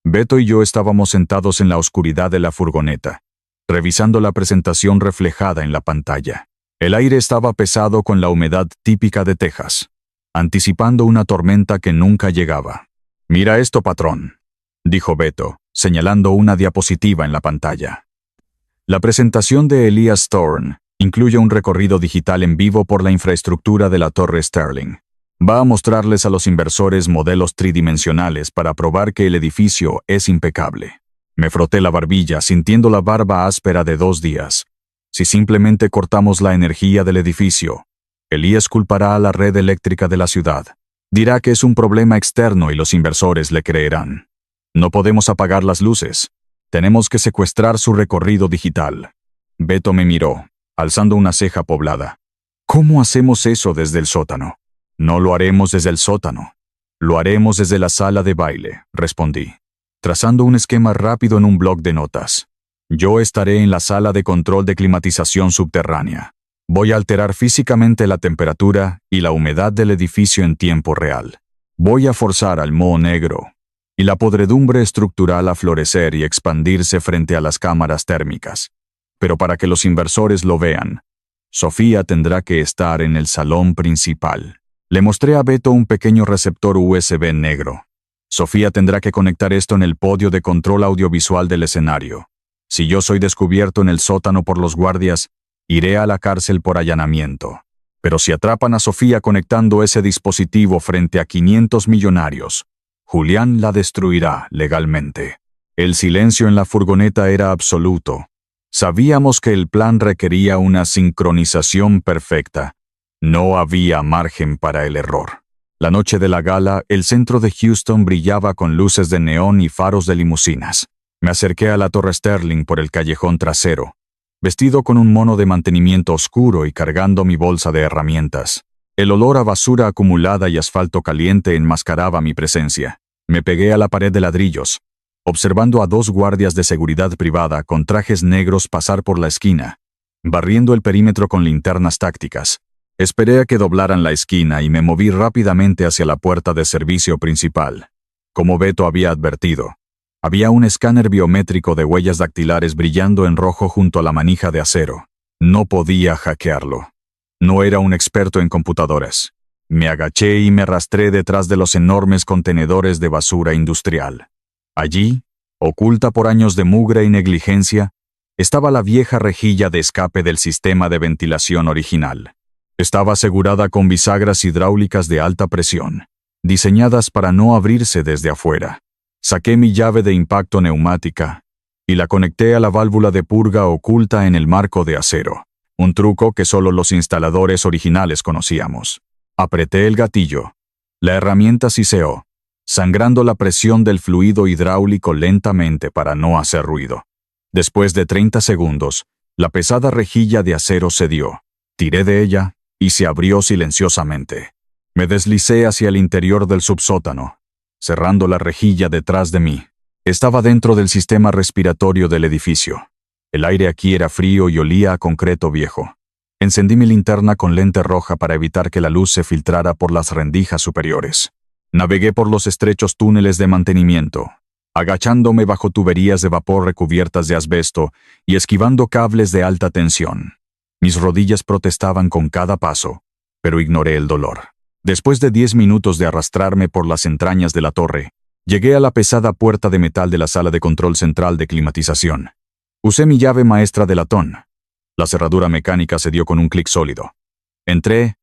S1: Beto y yo estábamos sentados en la oscuridad de la furgoneta, revisando la presentación reflejada en la pantalla. El aire estaba pesado con la humedad típica de Texas, anticipando una tormenta que nunca llegaba. «Mira esto, patrón», dijo Beto, señalando una diapositiva en la pantalla. La presentación de Elias Thorne incluye un recorrido digital en vivo por la infraestructura de la Torre Sterling. Va a mostrarles a los inversores modelos tridimensionales para probar que el edificio es impecable. Me froté la barbilla, sintiendo la barba áspera de 2 días. Si simplemente cortamos la energía del edificio, Elías culpará a la red eléctrica de la ciudad. Dirá que es un problema externo y los inversores le creerán. No podemos apagar las luces. Tenemos que secuestrar su recorrido digital. Beto me miró, alzando una ceja poblada. ¿Cómo hacemos eso desde el sótano? No lo haremos desde el sótano. Lo haremos desde la sala de baile, respondí, trazando un esquema rápido en un bloc de notas. Yo estaré en la sala de control de climatización subterránea. Voy a alterar físicamente la temperatura y la humedad del edificio en tiempo real. Voy a forzar al moho negro y la podredumbre estructural a florecer y expandirse frente a las cámaras térmicas. Pero para que los inversores lo vean, Sofía tendrá que estar en el salón principal. Le mostré a Beto un pequeño receptor USB negro. Sofía tendrá que conectar esto en el podio de control audiovisual del escenario. Si yo soy descubierto en el sótano por los guardias, iré a la cárcel por allanamiento. Pero si atrapan a Sofía conectando ese dispositivo frente a 500 millonarios, Julián la destruirá legalmente. El silencio en la furgoneta era absoluto. Sabíamos que el plan requería una sincronización perfecta. No había margen para el error. La noche de la gala, el centro de Houston brillaba con luces de neón y faros de limusinas. Me acerqué a la Torre Sterling por el callejón trasero, vestido con un mono de mantenimiento oscuro y cargando mi bolsa de herramientas. El olor a basura acumulada y asfalto caliente enmascaraba mi presencia. Me pegué a la pared de ladrillos, observando a 2 guardias de seguridad privada con trajes negros pasar por la esquina, barriendo el perímetro con linternas tácticas. Esperé a que doblaran la esquina y me moví rápidamente hacia la puerta de servicio principal. Como Beto había advertido, había un escáner biométrico de huellas dactilares brillando en rojo junto a la manija de acero. No podía hackearlo. No era un experto en computadoras. Me agaché y me arrastré detrás de los enormes contenedores de basura industrial. Allí, oculta por años de mugre y negligencia, estaba la vieja rejilla de escape del sistema de ventilación original. Estaba asegurada con bisagras hidráulicas de alta presión, diseñadas para no abrirse desde afuera. Saqué mi llave de impacto neumática y la conecté a la válvula de purga oculta en el marco de acero, un truco que solo los instaladores originales conocíamos. Apreté el gatillo. La herramienta siseó, sangrando la presión del fluido hidráulico lentamente para no hacer ruido. Después de 30 segundos, la pesada rejilla de acero cedió. Tiré de ella y se abrió silenciosamente. Me deslicé hacia el interior del subsótano, cerrando la rejilla detrás de mí. Estaba dentro del sistema respiratorio del edificio. El aire aquí era frío y olía a concreto viejo. Encendí mi linterna con lente roja para evitar que la luz se filtrara por las rendijas superiores. Navegué por los estrechos túneles de mantenimiento, agachándome bajo tuberías de vapor recubiertas de asbesto y esquivando cables de alta tensión. Mis rodillas protestaban con cada paso, pero ignoré el dolor. Después de 10 minutos de arrastrarme por las entrañas de la torre, llegué a la pesada puerta de metal de la sala de control central de climatización. Usé mi llave maestra de latón. La cerradura mecánica se dio con un clic sólido. Entré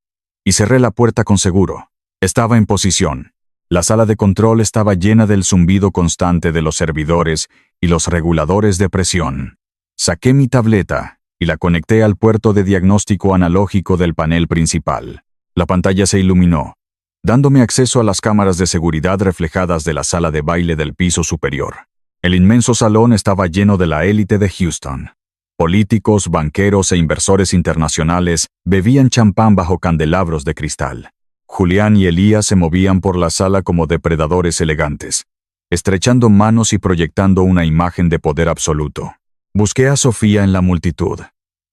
S1: y cerré la puerta con seguro. Estaba en posición. La sala de control estaba llena del zumbido constante de los servidores y los reguladores de presión. Saqué mi tableta y la conecté al puerto de diagnóstico analógico del panel principal. La pantalla se iluminó, dándome acceso a las cámaras de seguridad reflejadas de la sala de baile del piso superior. El inmenso salón estaba lleno de la élite de Houston. Políticos, banqueros e inversores internacionales bebían champán bajo candelabros de cristal. Julián y Elías se movían por la sala como depredadores elegantes, estrechando manos y proyectando una imagen de poder absoluto. Busqué a Sofía en la multitud.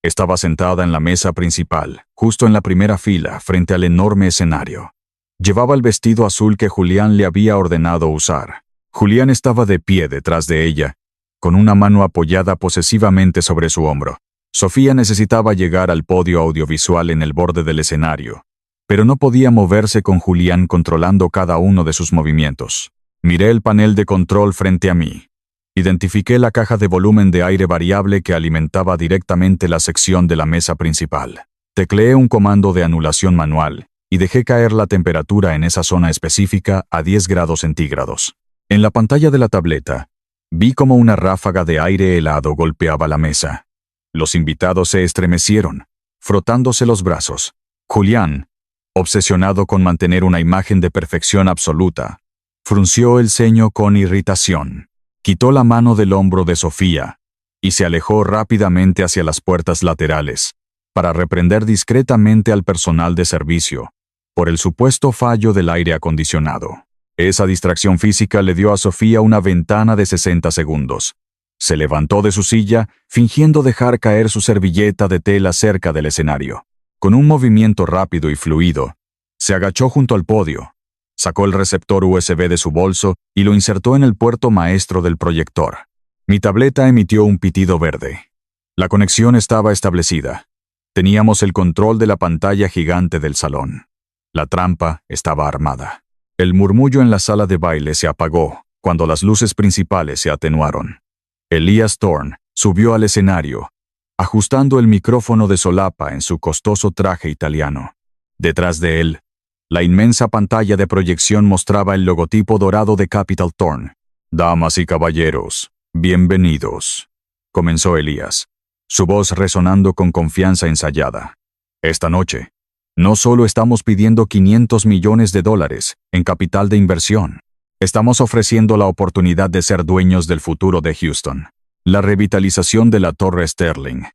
S1: Estaba sentada en la mesa principal, justo en la primera fila, frente al enorme escenario. Llevaba el vestido azul que Julián le había ordenado usar. Julián estaba de pie detrás de ella, con una mano apoyada posesivamente sobre su hombro. Sofía necesitaba llegar al podio audiovisual en el borde del escenario, pero no podía moverse con Julián controlando cada uno de sus movimientos. Miré el panel de control frente a mí. Identifiqué la caja de volumen de aire variable que alimentaba directamente la sección de la mesa principal. Tecleé un comando de anulación manual y dejé caer la temperatura en esa zona específica a 10 grados centígrados. En la pantalla de la tableta, vi como una ráfaga de aire helado golpeaba la mesa. Los invitados se estremecieron, frotándose los brazos. Julián, obsesionado con mantener una imagen de perfección absoluta, frunció el ceño con irritación. Quitó la mano del hombro de Sofía y se alejó rápidamente hacia las puertas laterales para reprender discretamente al personal de servicio por el supuesto fallo del aire acondicionado. Esa distracción física le dio a Sofía una ventana de 60 segundos. Se levantó de su silla, fingiendo dejar caer su servilleta de tela cerca del escenario. Con un movimiento rápido y fluido, se agachó junto al podio, sacó el receptor USB de su bolso y lo insertó en el puerto maestro del proyector. Mi tableta emitió un pitido verde. La conexión estaba establecida. Teníamos el control de la pantalla gigante del salón. La trampa estaba armada. El murmullo en la sala de baile se apagó cuando las luces principales se atenuaron. Elías Thorne subió al escenario, ajustando el micrófono de solapa en su costoso traje italiano. Detrás de él, la inmensa pantalla de proyección mostraba el logotipo dorado de Capital Thorne. «Damas y caballeros, bienvenidos», comenzó Elías, su voz resonando con confianza ensayada. «Esta noche, no solo estamos pidiendo $500 millones en capital de inversión, estamos ofreciendo la oportunidad de ser dueños del futuro de Houston. La revitalización de la Torre Sterling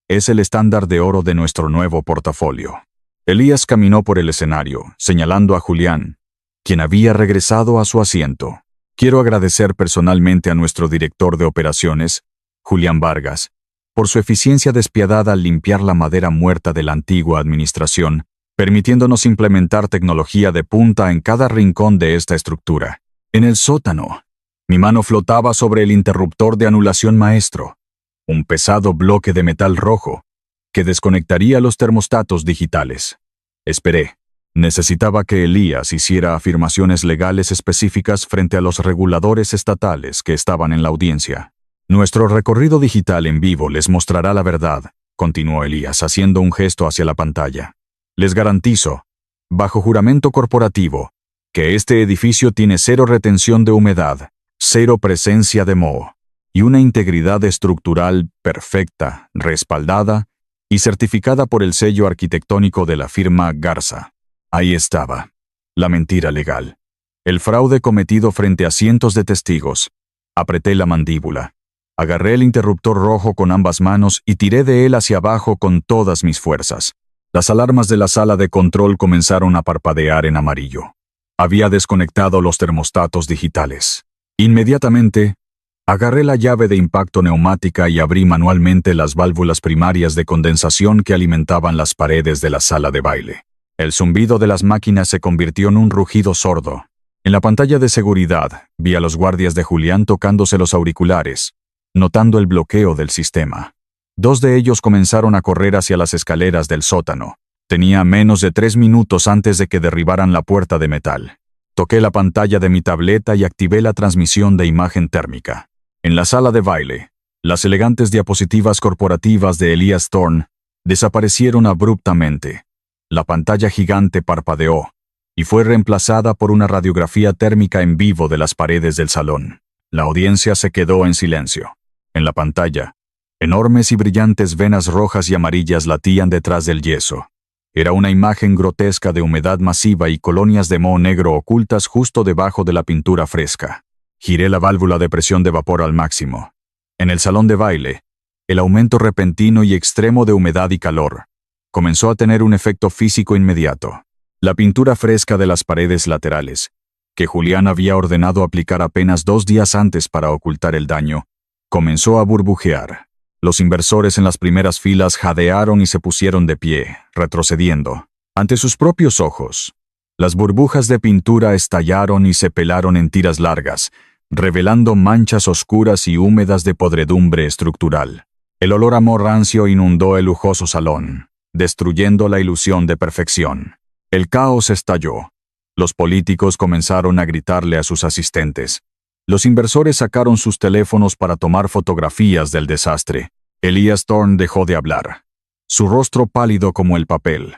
S1: es el estándar de oro de nuestro nuevo portafolio». Elías caminó por el escenario, señalando a Julián, quien había regresado a su asiento. «Quiero agradecer personalmente a nuestro director de operaciones, Julián Vargas, por su eficiencia despiadada al limpiar la madera muerta de la antigua administración, permitiéndonos implementar tecnología de punta en cada rincón de esta estructura. En el sótano, mi mano flotaba sobre el interruptor de anulación maestro, un pesado bloque de metal rojo que desconectaría los termostatos digitales. Esperé. Necesitaba que Elías hiciera afirmaciones legales específicas frente a los reguladores estatales que estaban en la audiencia. «Nuestro recorrido digital en vivo les mostrará la verdad», continuó Elías haciendo un gesto hacia la pantalla. «Les garantizo, bajo juramento corporativo, que este edificio tiene 0 retención de humedad, 0 presencia de moho y una integridad estructural perfecta, respaldada y certificada por el sello arquitectónico de la firma Garza». Ahí estaba, la mentira legal, el fraude cometido frente a cientos de testigos. Apreté la mandíbula, agarré el interruptor rojo con ambas manos y tiré de él hacia abajo con todas mis fuerzas. Las alarmas de la sala de control comenzaron a parpadear en amarillo. Había desconectado los termostatos digitales. Inmediatamente, agarré la llave de impacto neumática y abrí manualmente las válvulas primarias de condensación que alimentaban las paredes de la sala de baile. El zumbido de las máquinas se convirtió en un rugido sordo. En la pantalla de seguridad, vi a los guardias de Julián tocándose los auriculares, notando el bloqueo del sistema. 2 de ellos comenzaron a correr hacia las escaleras del sótano. Tenía menos de 3 minutos antes de que derribaran la puerta de metal. Toqué la pantalla de mi tableta y activé la transmisión de imagen térmica. En la sala de baile, las elegantes diapositivas corporativas de Elías Thorne desaparecieron abruptamente. La pantalla gigante parpadeó y fue reemplazada por una radiografía térmica en vivo de las paredes del salón. La audiencia se quedó en silencio. En la pantalla, Enormes y brillantes venas rojas y amarillas latían detrás del yeso. Era una imagen grotesca de humedad masiva y colonias de moho negro ocultas justo debajo de la pintura fresca. Giré la válvula de presión de vapor al máximo. En el salón de baile, el aumento repentino y extremo de humedad y calor comenzó a tener un efecto físico inmediato. La pintura fresca de las paredes laterales, que Julián había ordenado aplicar apenas 2 días antes para ocultar el daño, comenzó a burbujear. Los inversores en las primeras filas jadearon y se pusieron de pie, retrocediendo. Ante sus propios ojos, las burbujas de pintura estallaron y se pelaron en tiras largas, revelando manchas oscuras y húmedas de podredumbre estructural. El olor a moho rancio inundó el lujoso salón, destruyendo la ilusión de perfección. El caos estalló. Los políticos comenzaron a gritarle a sus asistentes. Los inversores sacaron sus teléfonos para tomar fotografías del desastre. Elias Thorne dejó de hablar, su rostro pálido como el papel,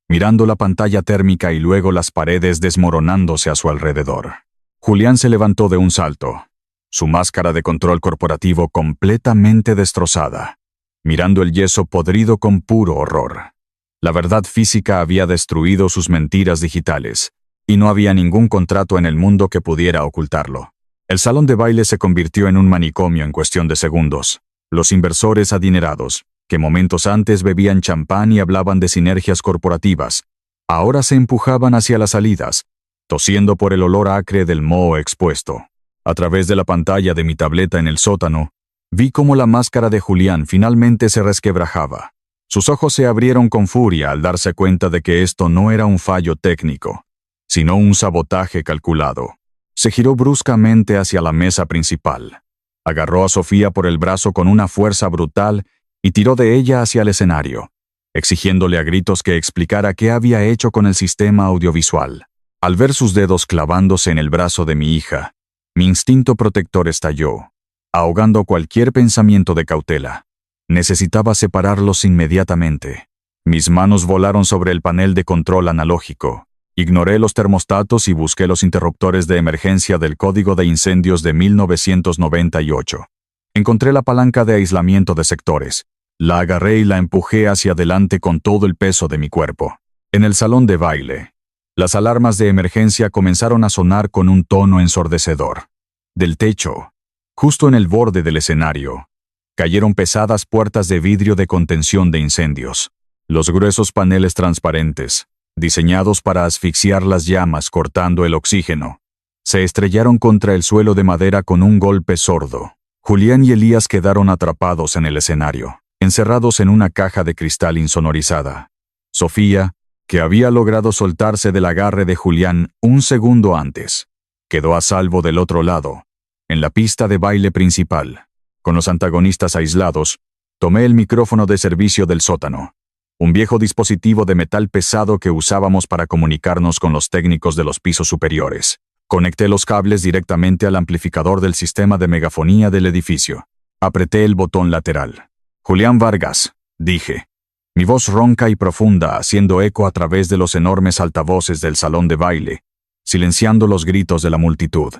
S1: mirando la pantalla térmica y luego las paredes desmoronándose a su alrededor. Julián se levantó de un salto, su máscara de control corporativo completamente destrozada, mirando el yeso podrido con puro horror. La verdad física había destruido sus mentiras digitales, y no había ningún contrato en el mundo que pudiera ocultarlo. El salón de baile se convirtió en un manicomio en cuestión de segundos. Los inversores adinerados, que momentos antes bebían champán y hablaban de sinergias corporativas, ahora se empujaban hacia las salidas, tosiendo por el olor acre del moho expuesto. A través de la pantalla de mi tableta en el sótano, vi cómo la máscara de Julián finalmente se resquebrajaba. Sus ojos se abrieron con furia al darse cuenta de que esto no era un fallo técnico, sino un sabotaje calculado. Se giró bruscamente hacia la mesa principal. Agarró a Sofía por el brazo con una fuerza brutal y tiró de ella hacia el escenario, exigiéndole a gritos que explicara qué había hecho con el sistema audiovisual. Al ver sus dedos clavándose en el brazo de mi hija, mi instinto protector estalló, ahogando cualquier pensamiento de cautela. Necesitaba separarlos inmediatamente. Mis manos volaron sobre el panel de control analógico. Ignoré los termostatos y busqué los interruptores de emergencia del Código de Incendios de 1998. Encontré la palanca de aislamiento de sectores. La agarré y la empujé hacia adelante con todo el peso de mi cuerpo. En el salón de baile, las alarmas de emergencia comenzaron a sonar con un tono ensordecedor. Del techo, justo en el borde del escenario, cayeron pesadas puertas de vidrio de contención de incendios. Los gruesos paneles transparentes, diseñados para asfixiar las llamas cortando el oxígeno, se estrellaron contra el suelo de madera con un golpe sordo. Julián y Elías quedaron atrapados en el escenario, encerrados en una caja de cristal insonorizada. Sofía, que había logrado soltarse del agarre de Julián un segundo antes, quedó a salvo del otro lado, en la pista de baile principal. Con los antagonistas aislados, tomé el micrófono de servicio del sótano, un viejo dispositivo de metal pesado que usábamos para comunicarnos con los técnicos de los pisos superiores. Conecté los cables directamente al amplificador del sistema de megafonía del edificio. Apreté el botón lateral. «Julián Vargas», dije. Mi voz ronca y profunda haciendo eco a través de los enormes altavoces del salón de baile, silenciando los gritos de la multitud.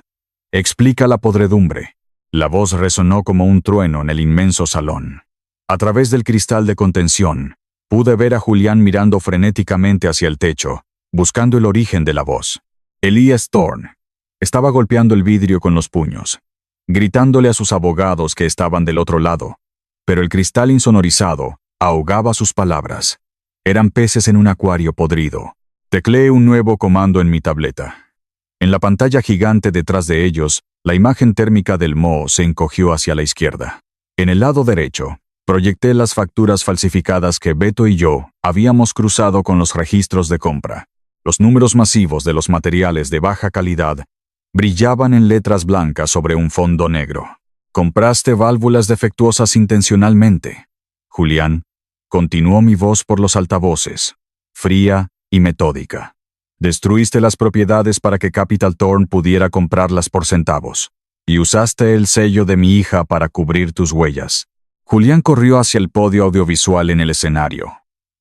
S1: «Explica la podredumbre». La voz resonó como un trueno en el inmenso salón. A través del cristal de contención, pude ver a Julián mirando frenéticamente hacia el techo, buscando el origen de la voz. Elias Thorne estaba golpeando el vidrio con los puños, gritándole a sus abogados que estaban del otro lado, pero el cristal insonorizado ahogaba sus palabras. Eran peces en un acuario podrido. Tecleé un nuevo comando en mi tableta. En la pantalla gigante detrás de ellos, la imagen térmica del moho se encogió hacia la izquierda. En el lado derecho, proyecté las facturas falsificadas que Beto y yo habíamos cruzado con los registros de compra. Los números masivos de los materiales de baja calidad brillaban en letras blancas sobre un fondo negro. «Compraste válvulas defectuosas intencionalmente». Julián, continuó mi voz por los altavoces, fría y metódica. «Destruiste las propiedades para que Capital Thorne pudiera comprarlas por centavos, y usaste el sello de mi hija para cubrir tus huellas». Julián corrió hacia el podio audiovisual en el escenario.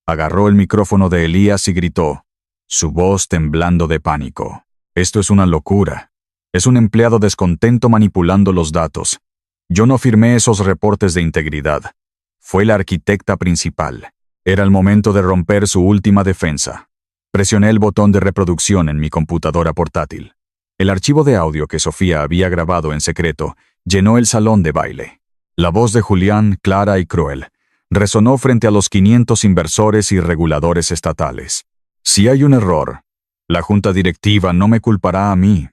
S1: Agarró el micrófono de Elías y gritó, su voz temblando de pánico. «Esto es una locura. Es un empleado descontento manipulando los datos. Yo no firmé esos reportes de integridad. Fue la arquitecta principal. Era el momento de romper su última defensa. Presioné el botón de reproducción en mi computadora portátil. El archivo de audio que Sofía había grabado en secreto llenó el salón de baile. La voz de Julián, clara y cruel, resonó frente a los 500 inversores y reguladores estatales. Si hay un error, la junta directiva no me culpará a mí,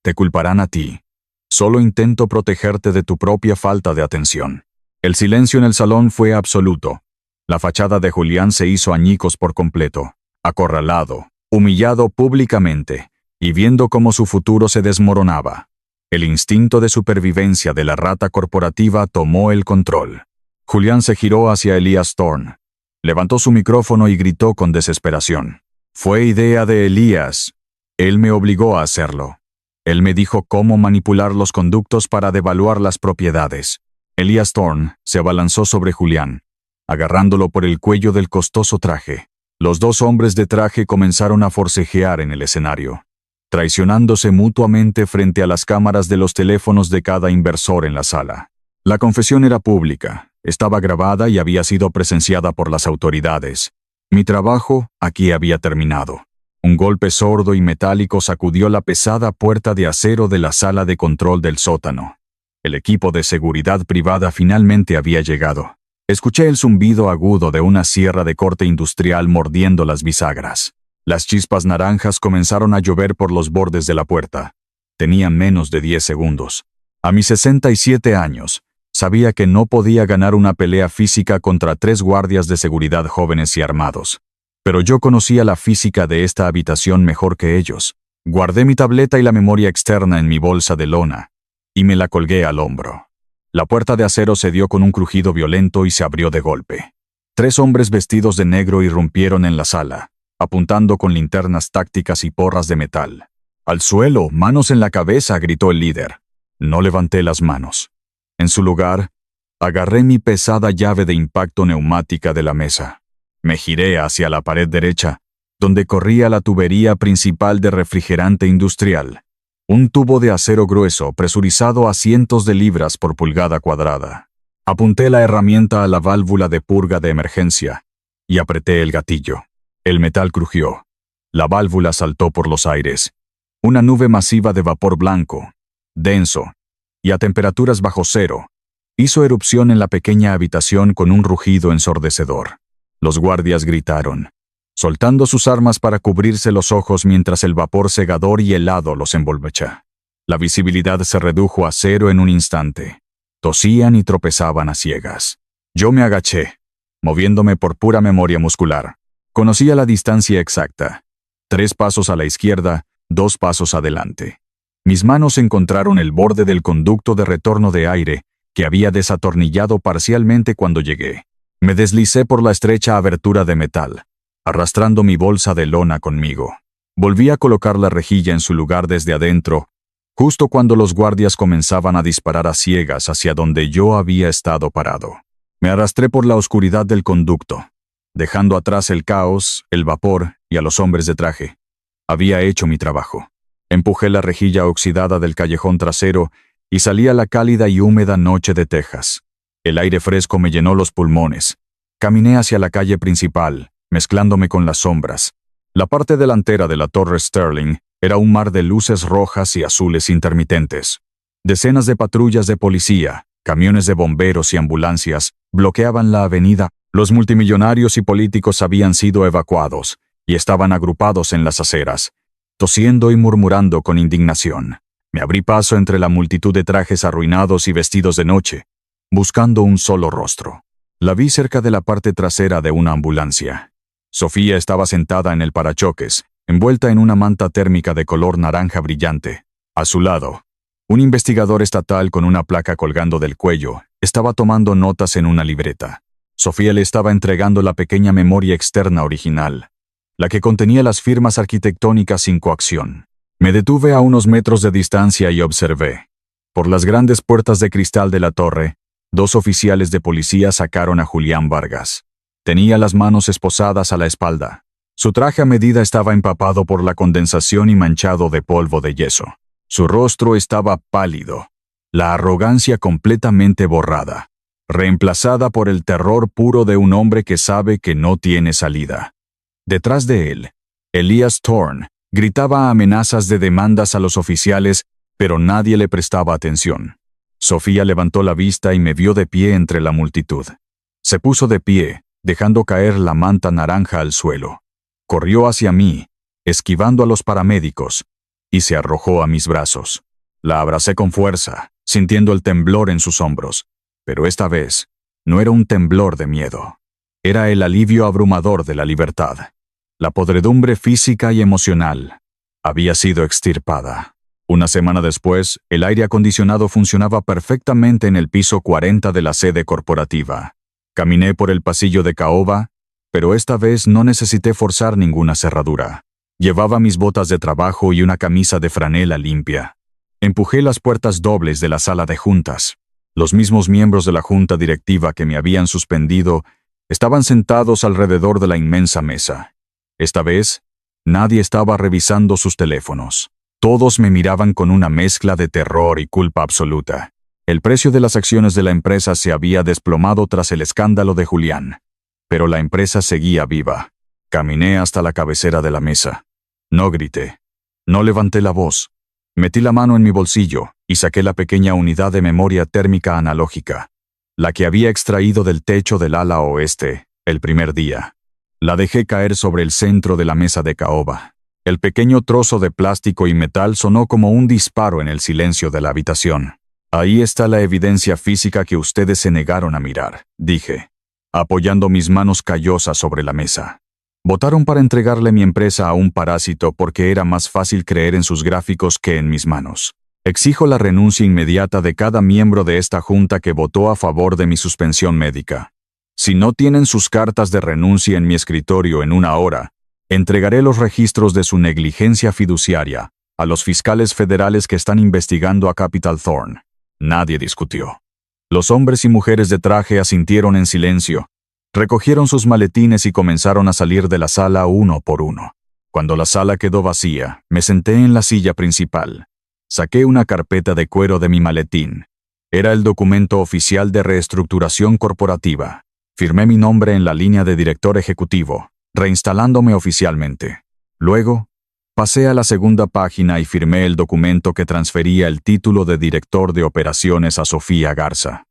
S1: te culparán a ti. Solo intento protegerte de tu propia falta de atención. El silencio en el salón fue absoluto. La fachada de Julián se hizo añicos por completo. Acorralado, humillado públicamente, y viendo cómo su futuro se desmoronaba. El instinto de supervivencia de la rata corporativa tomó el control. Julián se giró hacia Elías Thorne. Levantó su micrófono y gritó con desesperación. Fue idea de Elías. Él me obligó a hacerlo. Él me dijo cómo manipular los conductos para devaluar las propiedades. Elías Thorne se abalanzó sobre Julián, agarrándolo por el cuello del costoso traje. Los dos hombres de traje comenzaron a forcejear en el escenario, traicionándose mutuamente frente a las cámaras de los teléfonos de cada inversor en la sala. La confesión era pública, estaba grabada y había sido presenciada por las autoridades. Mi trabajo aquí había terminado. Un golpe sordo y metálico sacudió la pesada puerta de acero de la sala de control del sótano. El equipo de seguridad privada finalmente había llegado. Escuché el zumbido agudo de una sierra de corte industrial mordiendo las bisagras. Las chispas naranjas comenzaron a llover por los bordes de la puerta. Tenía menos de 10 segundos. A mis 67 años, sabía que no podía ganar una pelea física contra 3 guardias de seguridad jóvenes y armados. Pero yo conocía la física de esta habitación mejor que ellos. Guardé mi tableta y la memoria externa en mi bolsa de lona, y me la colgué al hombro. La puerta de acero se dio con un crujido violento y se abrió de golpe. 3 hombres vestidos de negro irrumpieron en la sala, apuntando con linternas tácticas y porras de metal. «¡Al suelo! ¡Manos en la cabeza!», gritó el líder. No levanté las manos. En su lugar, agarré mi pesada llave de impacto neumática de la mesa. Me giré hacia la pared derecha, donde corría la tubería principal de refrigerante industrial. Un tubo de acero grueso presurizado a cientos de libras por pulgada cuadrada. Apunté la herramienta a la válvula de purga de emergencia y apreté el gatillo. El metal crujió. La válvula saltó por los aires. Una nube masiva de vapor blanco, denso, y a temperaturas bajo cero, hizo erupción en la pequeña habitación con un rugido ensordecedor. Los guardias gritaron, soltando sus armas para cubrirse los ojos mientras el vapor cegador y helado los envolvía. La visibilidad se redujo a 0 en un instante. Tosían y tropezaban a ciegas. Yo me agaché, moviéndome por pura memoria muscular. Conocía la distancia exacta. 3 pasos a la izquierda, 2 pasos adelante. Mis manos encontraron el borde del conducto de retorno de aire que había desatornillado parcialmente cuando llegué. Me deslicé por la estrecha abertura de metal, arrastrando mi bolsa de lona conmigo. Volví a colocar la rejilla en su lugar desde adentro, justo cuando los guardias comenzaban a disparar a ciegas hacia donde yo había estado parado. Me arrastré por la oscuridad del conducto, dejando atrás el caos, el vapor y a los hombres de traje. Había hecho mi trabajo. Empujé la rejilla oxidada del callejón trasero y salí a la cálida y húmeda noche de Texas. El aire fresco me llenó los pulmones. Caminé hacia la calle principal, mezclándome con las sombras. La parte delantera de la Torre Sterling era un mar de luces rojas y azules intermitentes. Decenas de patrullas de policía, camiones de bomberos y ambulancias bloqueaban la avenida. Los multimillonarios y políticos habían sido evacuados y estaban agrupados en las aceras, tosiendo y murmurando con indignación. Me abrí paso entre la multitud de trajes arruinados y vestidos de noche, buscando un solo rostro. La vi cerca de la parte trasera de una ambulancia. Sofía estaba sentada en el parachoques, envuelta en una manta térmica de color naranja brillante. A su lado, un investigador estatal con una placa colgando del cuello estaba tomando notas en una libreta. Sofía le estaba entregando la pequeña memoria externa original, la que contenía las firmas arquitectónicas sin coacción. Me detuve a unos metros de distancia y observé. Por las grandes puertas de cristal de la torre, 2 oficiales de policía sacaron a Julián Vargas. Tenía las manos esposadas a la espalda. Su traje a medida estaba empapado por la condensación y manchado de polvo de yeso. Su rostro estaba pálido, la arrogancia completamente borrada. reemplazada por el terror puro de un hombre que sabe que no tiene salida. Detrás de él, Elias Thorne gritaba amenazas de demandas a los oficiales, pero nadie le prestaba atención. Sofía levantó la vista y me vio de pie entre la multitud. Se puso de pie, dejando caer la manta naranja al suelo. Corrió hacia mí, esquivando a los paramédicos, y se arrojó a mis brazos. La abracé con fuerza, sintiendo el temblor en sus hombros, pero esta vez no era un temblor de miedo. Era el alivio abrumador de la libertad. La podredumbre física y emocional había sido extirpada. Una semana después, el aire acondicionado funcionaba perfectamente en el piso 40 de la sede corporativa. Caminé por el pasillo de caoba, pero esta vez no necesité forzar ninguna cerradura. Llevaba mis botas de trabajo y una camisa de franela limpia. Empujé las puertas dobles de la sala de juntas. Los mismos miembros de la junta directiva que me habían suspendido estaban sentados alrededor de la inmensa mesa. Esta vez, nadie estaba revisando sus teléfonos. Todos me miraban con una mezcla de terror y culpa absoluta. El precio de las acciones de la empresa se había desplomado tras el escándalo de Julián. Pero la empresa seguía viva. Caminé hasta la cabecera de la mesa. No grité. No levanté la voz. Metí la mano en mi bolsillo y saqué la pequeña unidad de memoria térmica analógica, la que había extraído del techo del ala oeste el primer día. La dejé caer sobre el centro de la mesa de caoba. El pequeño trozo de plástico y metal sonó como un disparo en el silencio de la habitación. Ahí está la evidencia física que ustedes se negaron a mirar, dije, apoyando mis manos callosas sobre la mesa. Votaron para entregarle mi empresa a un parásito porque era más fácil creer en sus gráficos que en mis manos. Exijo la renuncia inmediata de cada miembro de esta junta que votó a favor de mi suspensión médica. Si no tienen sus cartas de renuncia en mi escritorio en una hora, entregaré los registros de su negligencia fiduciaria a los fiscales federales que están investigando a Capital Thorne. Nadie discutió. Los hombres y mujeres de traje asintieron en silencio, recogieron sus maletines y comenzaron a salir de la sala uno por uno. Cuando la sala quedó vacía, me senté en la silla principal. Saqué una carpeta de cuero de mi maletín. Era el documento oficial de reestructuración corporativa. Firmé mi nombre en la línea de director ejecutivo, reinstalándome oficialmente. Luego, pasé a la segunda página y firmé el documento que transfería el título de director de operaciones a Sofía Garza.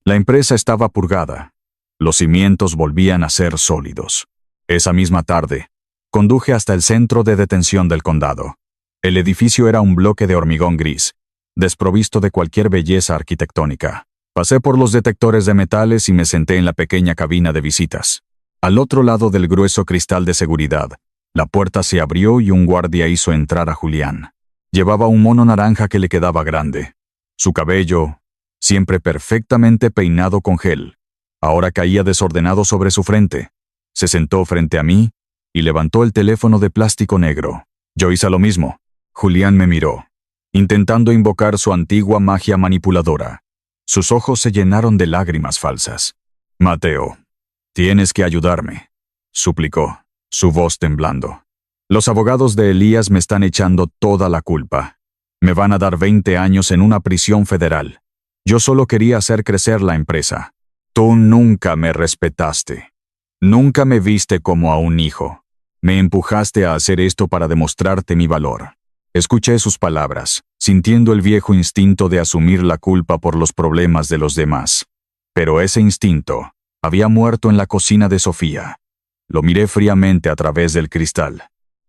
S1: La empresa estaba purgada. Los cimientos volvían a ser sólidos. Esa misma tarde, conduje hasta el centro de detención del condado. El edificio era un bloque de hormigón gris, desprovisto de cualquier belleza arquitectónica. Pasé por los detectores de metales y me senté en la pequeña cabina de visitas. Al otro lado del grueso cristal de seguridad, la puerta se abrió y un guardia hizo entrar a Julián. Llevaba un mono naranja que le quedaba grande. Su cabello, siempre perfectamente peinado con gel, ahora caía desordenado sobre su frente. Se sentó frente a mí y levantó el teléfono de plástico negro. Yo hice lo mismo. Julián me miró, intentando invocar su antigua magia manipuladora. Sus ojos se llenaron de lágrimas falsas. «Mateo, tienes que ayudarme», suplicó, su voz temblando. «Los abogados de Elías me están echando toda la culpa. Me van a dar 20 años en una prisión federal. Yo solo quería hacer crecer la empresa. Tú nunca me respetaste. Nunca me viste como a un hijo. Me empujaste a hacer esto para demostrarte mi valor». Escuché sus palabras, sintiendo el viejo instinto de asumir la culpa por los problemas de los demás. Pero ese instinto había muerto en la cocina de Sofía. Lo miré fríamente a través del cristal.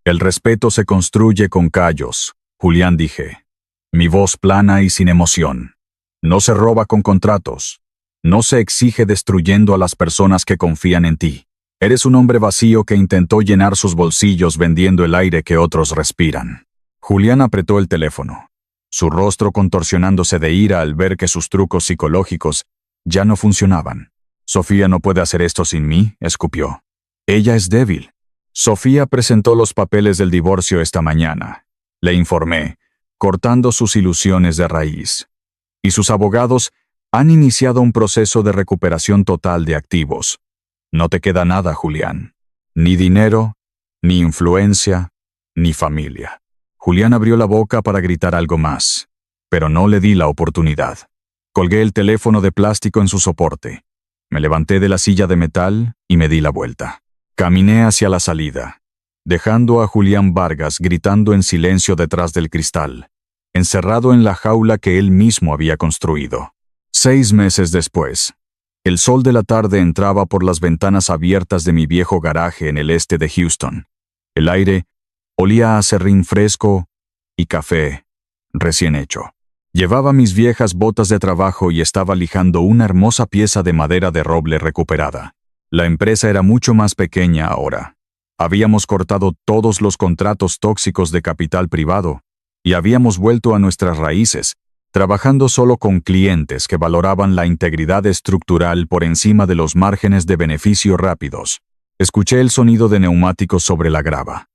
S1: «El respeto se construye con callos», Julián, dije. Mi voz plana y sin emoción. «No se roba con contratos. No se exige destruyendo a las personas que confían en ti. Eres un hombre vacío que intentó llenar sus bolsillos vendiendo el aire que otros respiran». Julián apretó el teléfono, su rostro contorsionándose de ira al ver que sus trucos psicológicos ya no funcionaban. «Sofía no puede hacer esto sin mí», escupió. «Ella es débil». «Sofía presentó los papeles del divorcio esta mañana», le informé, cortando sus ilusiones de raíz. «Y sus abogados han iniciado un proceso de recuperación total de activos. No te queda nada, Julián. Ni dinero, ni influencia, ni familia». Julián abrió la boca para gritar algo más, pero no le di la oportunidad. Colgué el teléfono de plástico en su soporte. Me levanté de la silla de metal y me di la vuelta. Caminé hacia la salida, dejando a Julián Vargas gritando en silencio detrás del cristal, encerrado en la jaula que él mismo había construido. 6 meses después, el sol de la tarde entraba por las ventanas abiertas de mi viejo garaje en el este de Houston. El aire olía a serrín fresco y café recién hecho. Llevaba mis viejas botas de trabajo y estaba lijando una hermosa pieza de madera de roble recuperada. La empresa era mucho más pequeña ahora. Habíamos cortado todos los contratos tóxicos de capital privado y habíamos vuelto a nuestras raíces, trabajando solo con clientes que valoraban la integridad estructural por encima de los márgenes de beneficio rápidos. Escuché el sonido de neumáticos sobre la grava.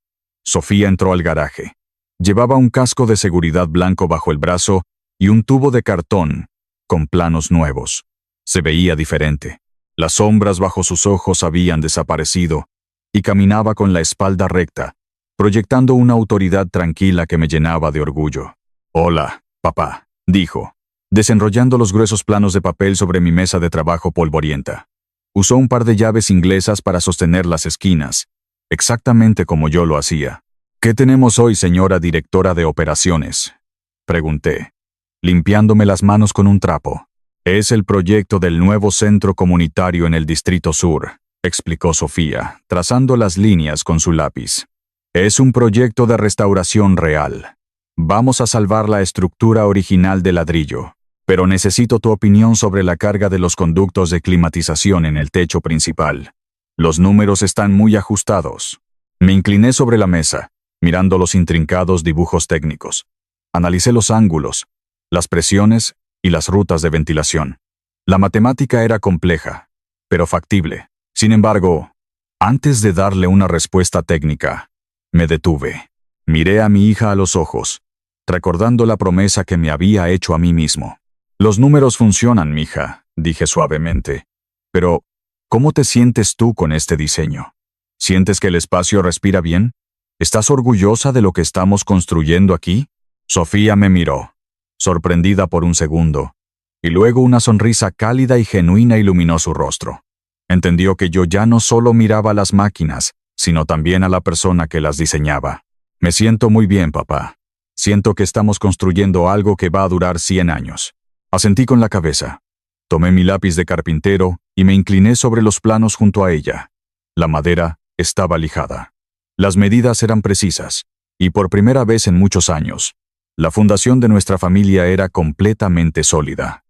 S1: Sofía entró al garaje. Llevaba un casco de seguridad blanco bajo el brazo y un tubo de cartón con planos nuevos. Se veía diferente. Las sombras bajo sus ojos habían desaparecido y caminaba con la espalda recta, proyectando una autoridad tranquila que me llenaba de orgullo. «Hola, papá», dijo, desenrollando los gruesos planos de papel sobre mi mesa de trabajo polvorienta. Usó un par de llaves inglesas para sostener las esquinas, exactamente como yo lo hacía. «¿Qué tenemos hoy, señora directora de operaciones?», pregunté, limpiándome las manos con un trapo. «Es el proyecto del nuevo centro comunitario en el Distrito Sur», explicó Sofía, trazando las líneas con su lápiz. «Es un proyecto de restauración real. Vamos a salvar la estructura original de ladrillo, pero necesito tu opinión sobre la carga de los conductos de climatización en el techo principal. Los números están muy ajustados». Me incliné sobre la mesa, mirando los intrincados dibujos técnicos. Analicé los ángulos, las presiones y las rutas de ventilación. La matemática era compleja, pero factible. Sin embargo, antes de darle una respuesta técnica, me detuve. Miré a mi hija a los ojos, recordando la promesa que me había hecho a mí mismo. «Los números funcionan, mija», dije suavemente. «Pero, ¿cómo te sientes tú con este diseño? ¿Sientes que el espacio respira bien? ¿Estás orgullosa de lo que estamos construyendo aquí?» Sofía me miró, sorprendida por un segundo, y luego una sonrisa cálida y genuina iluminó su rostro. Entendió que yo ya no solo miraba las máquinas, sino también a la persona que las diseñaba. «Me siento muy bien, papá. Siento que estamos construyendo algo que va a durar 100 años». Asentí con la cabeza. Tomé mi lápiz de carpintero y me incliné sobre los planos junto a ella. La madera estaba lijada. Las medidas eran precisas, y por primera vez en muchos años, la fundación de nuestra familia era completamente sólida.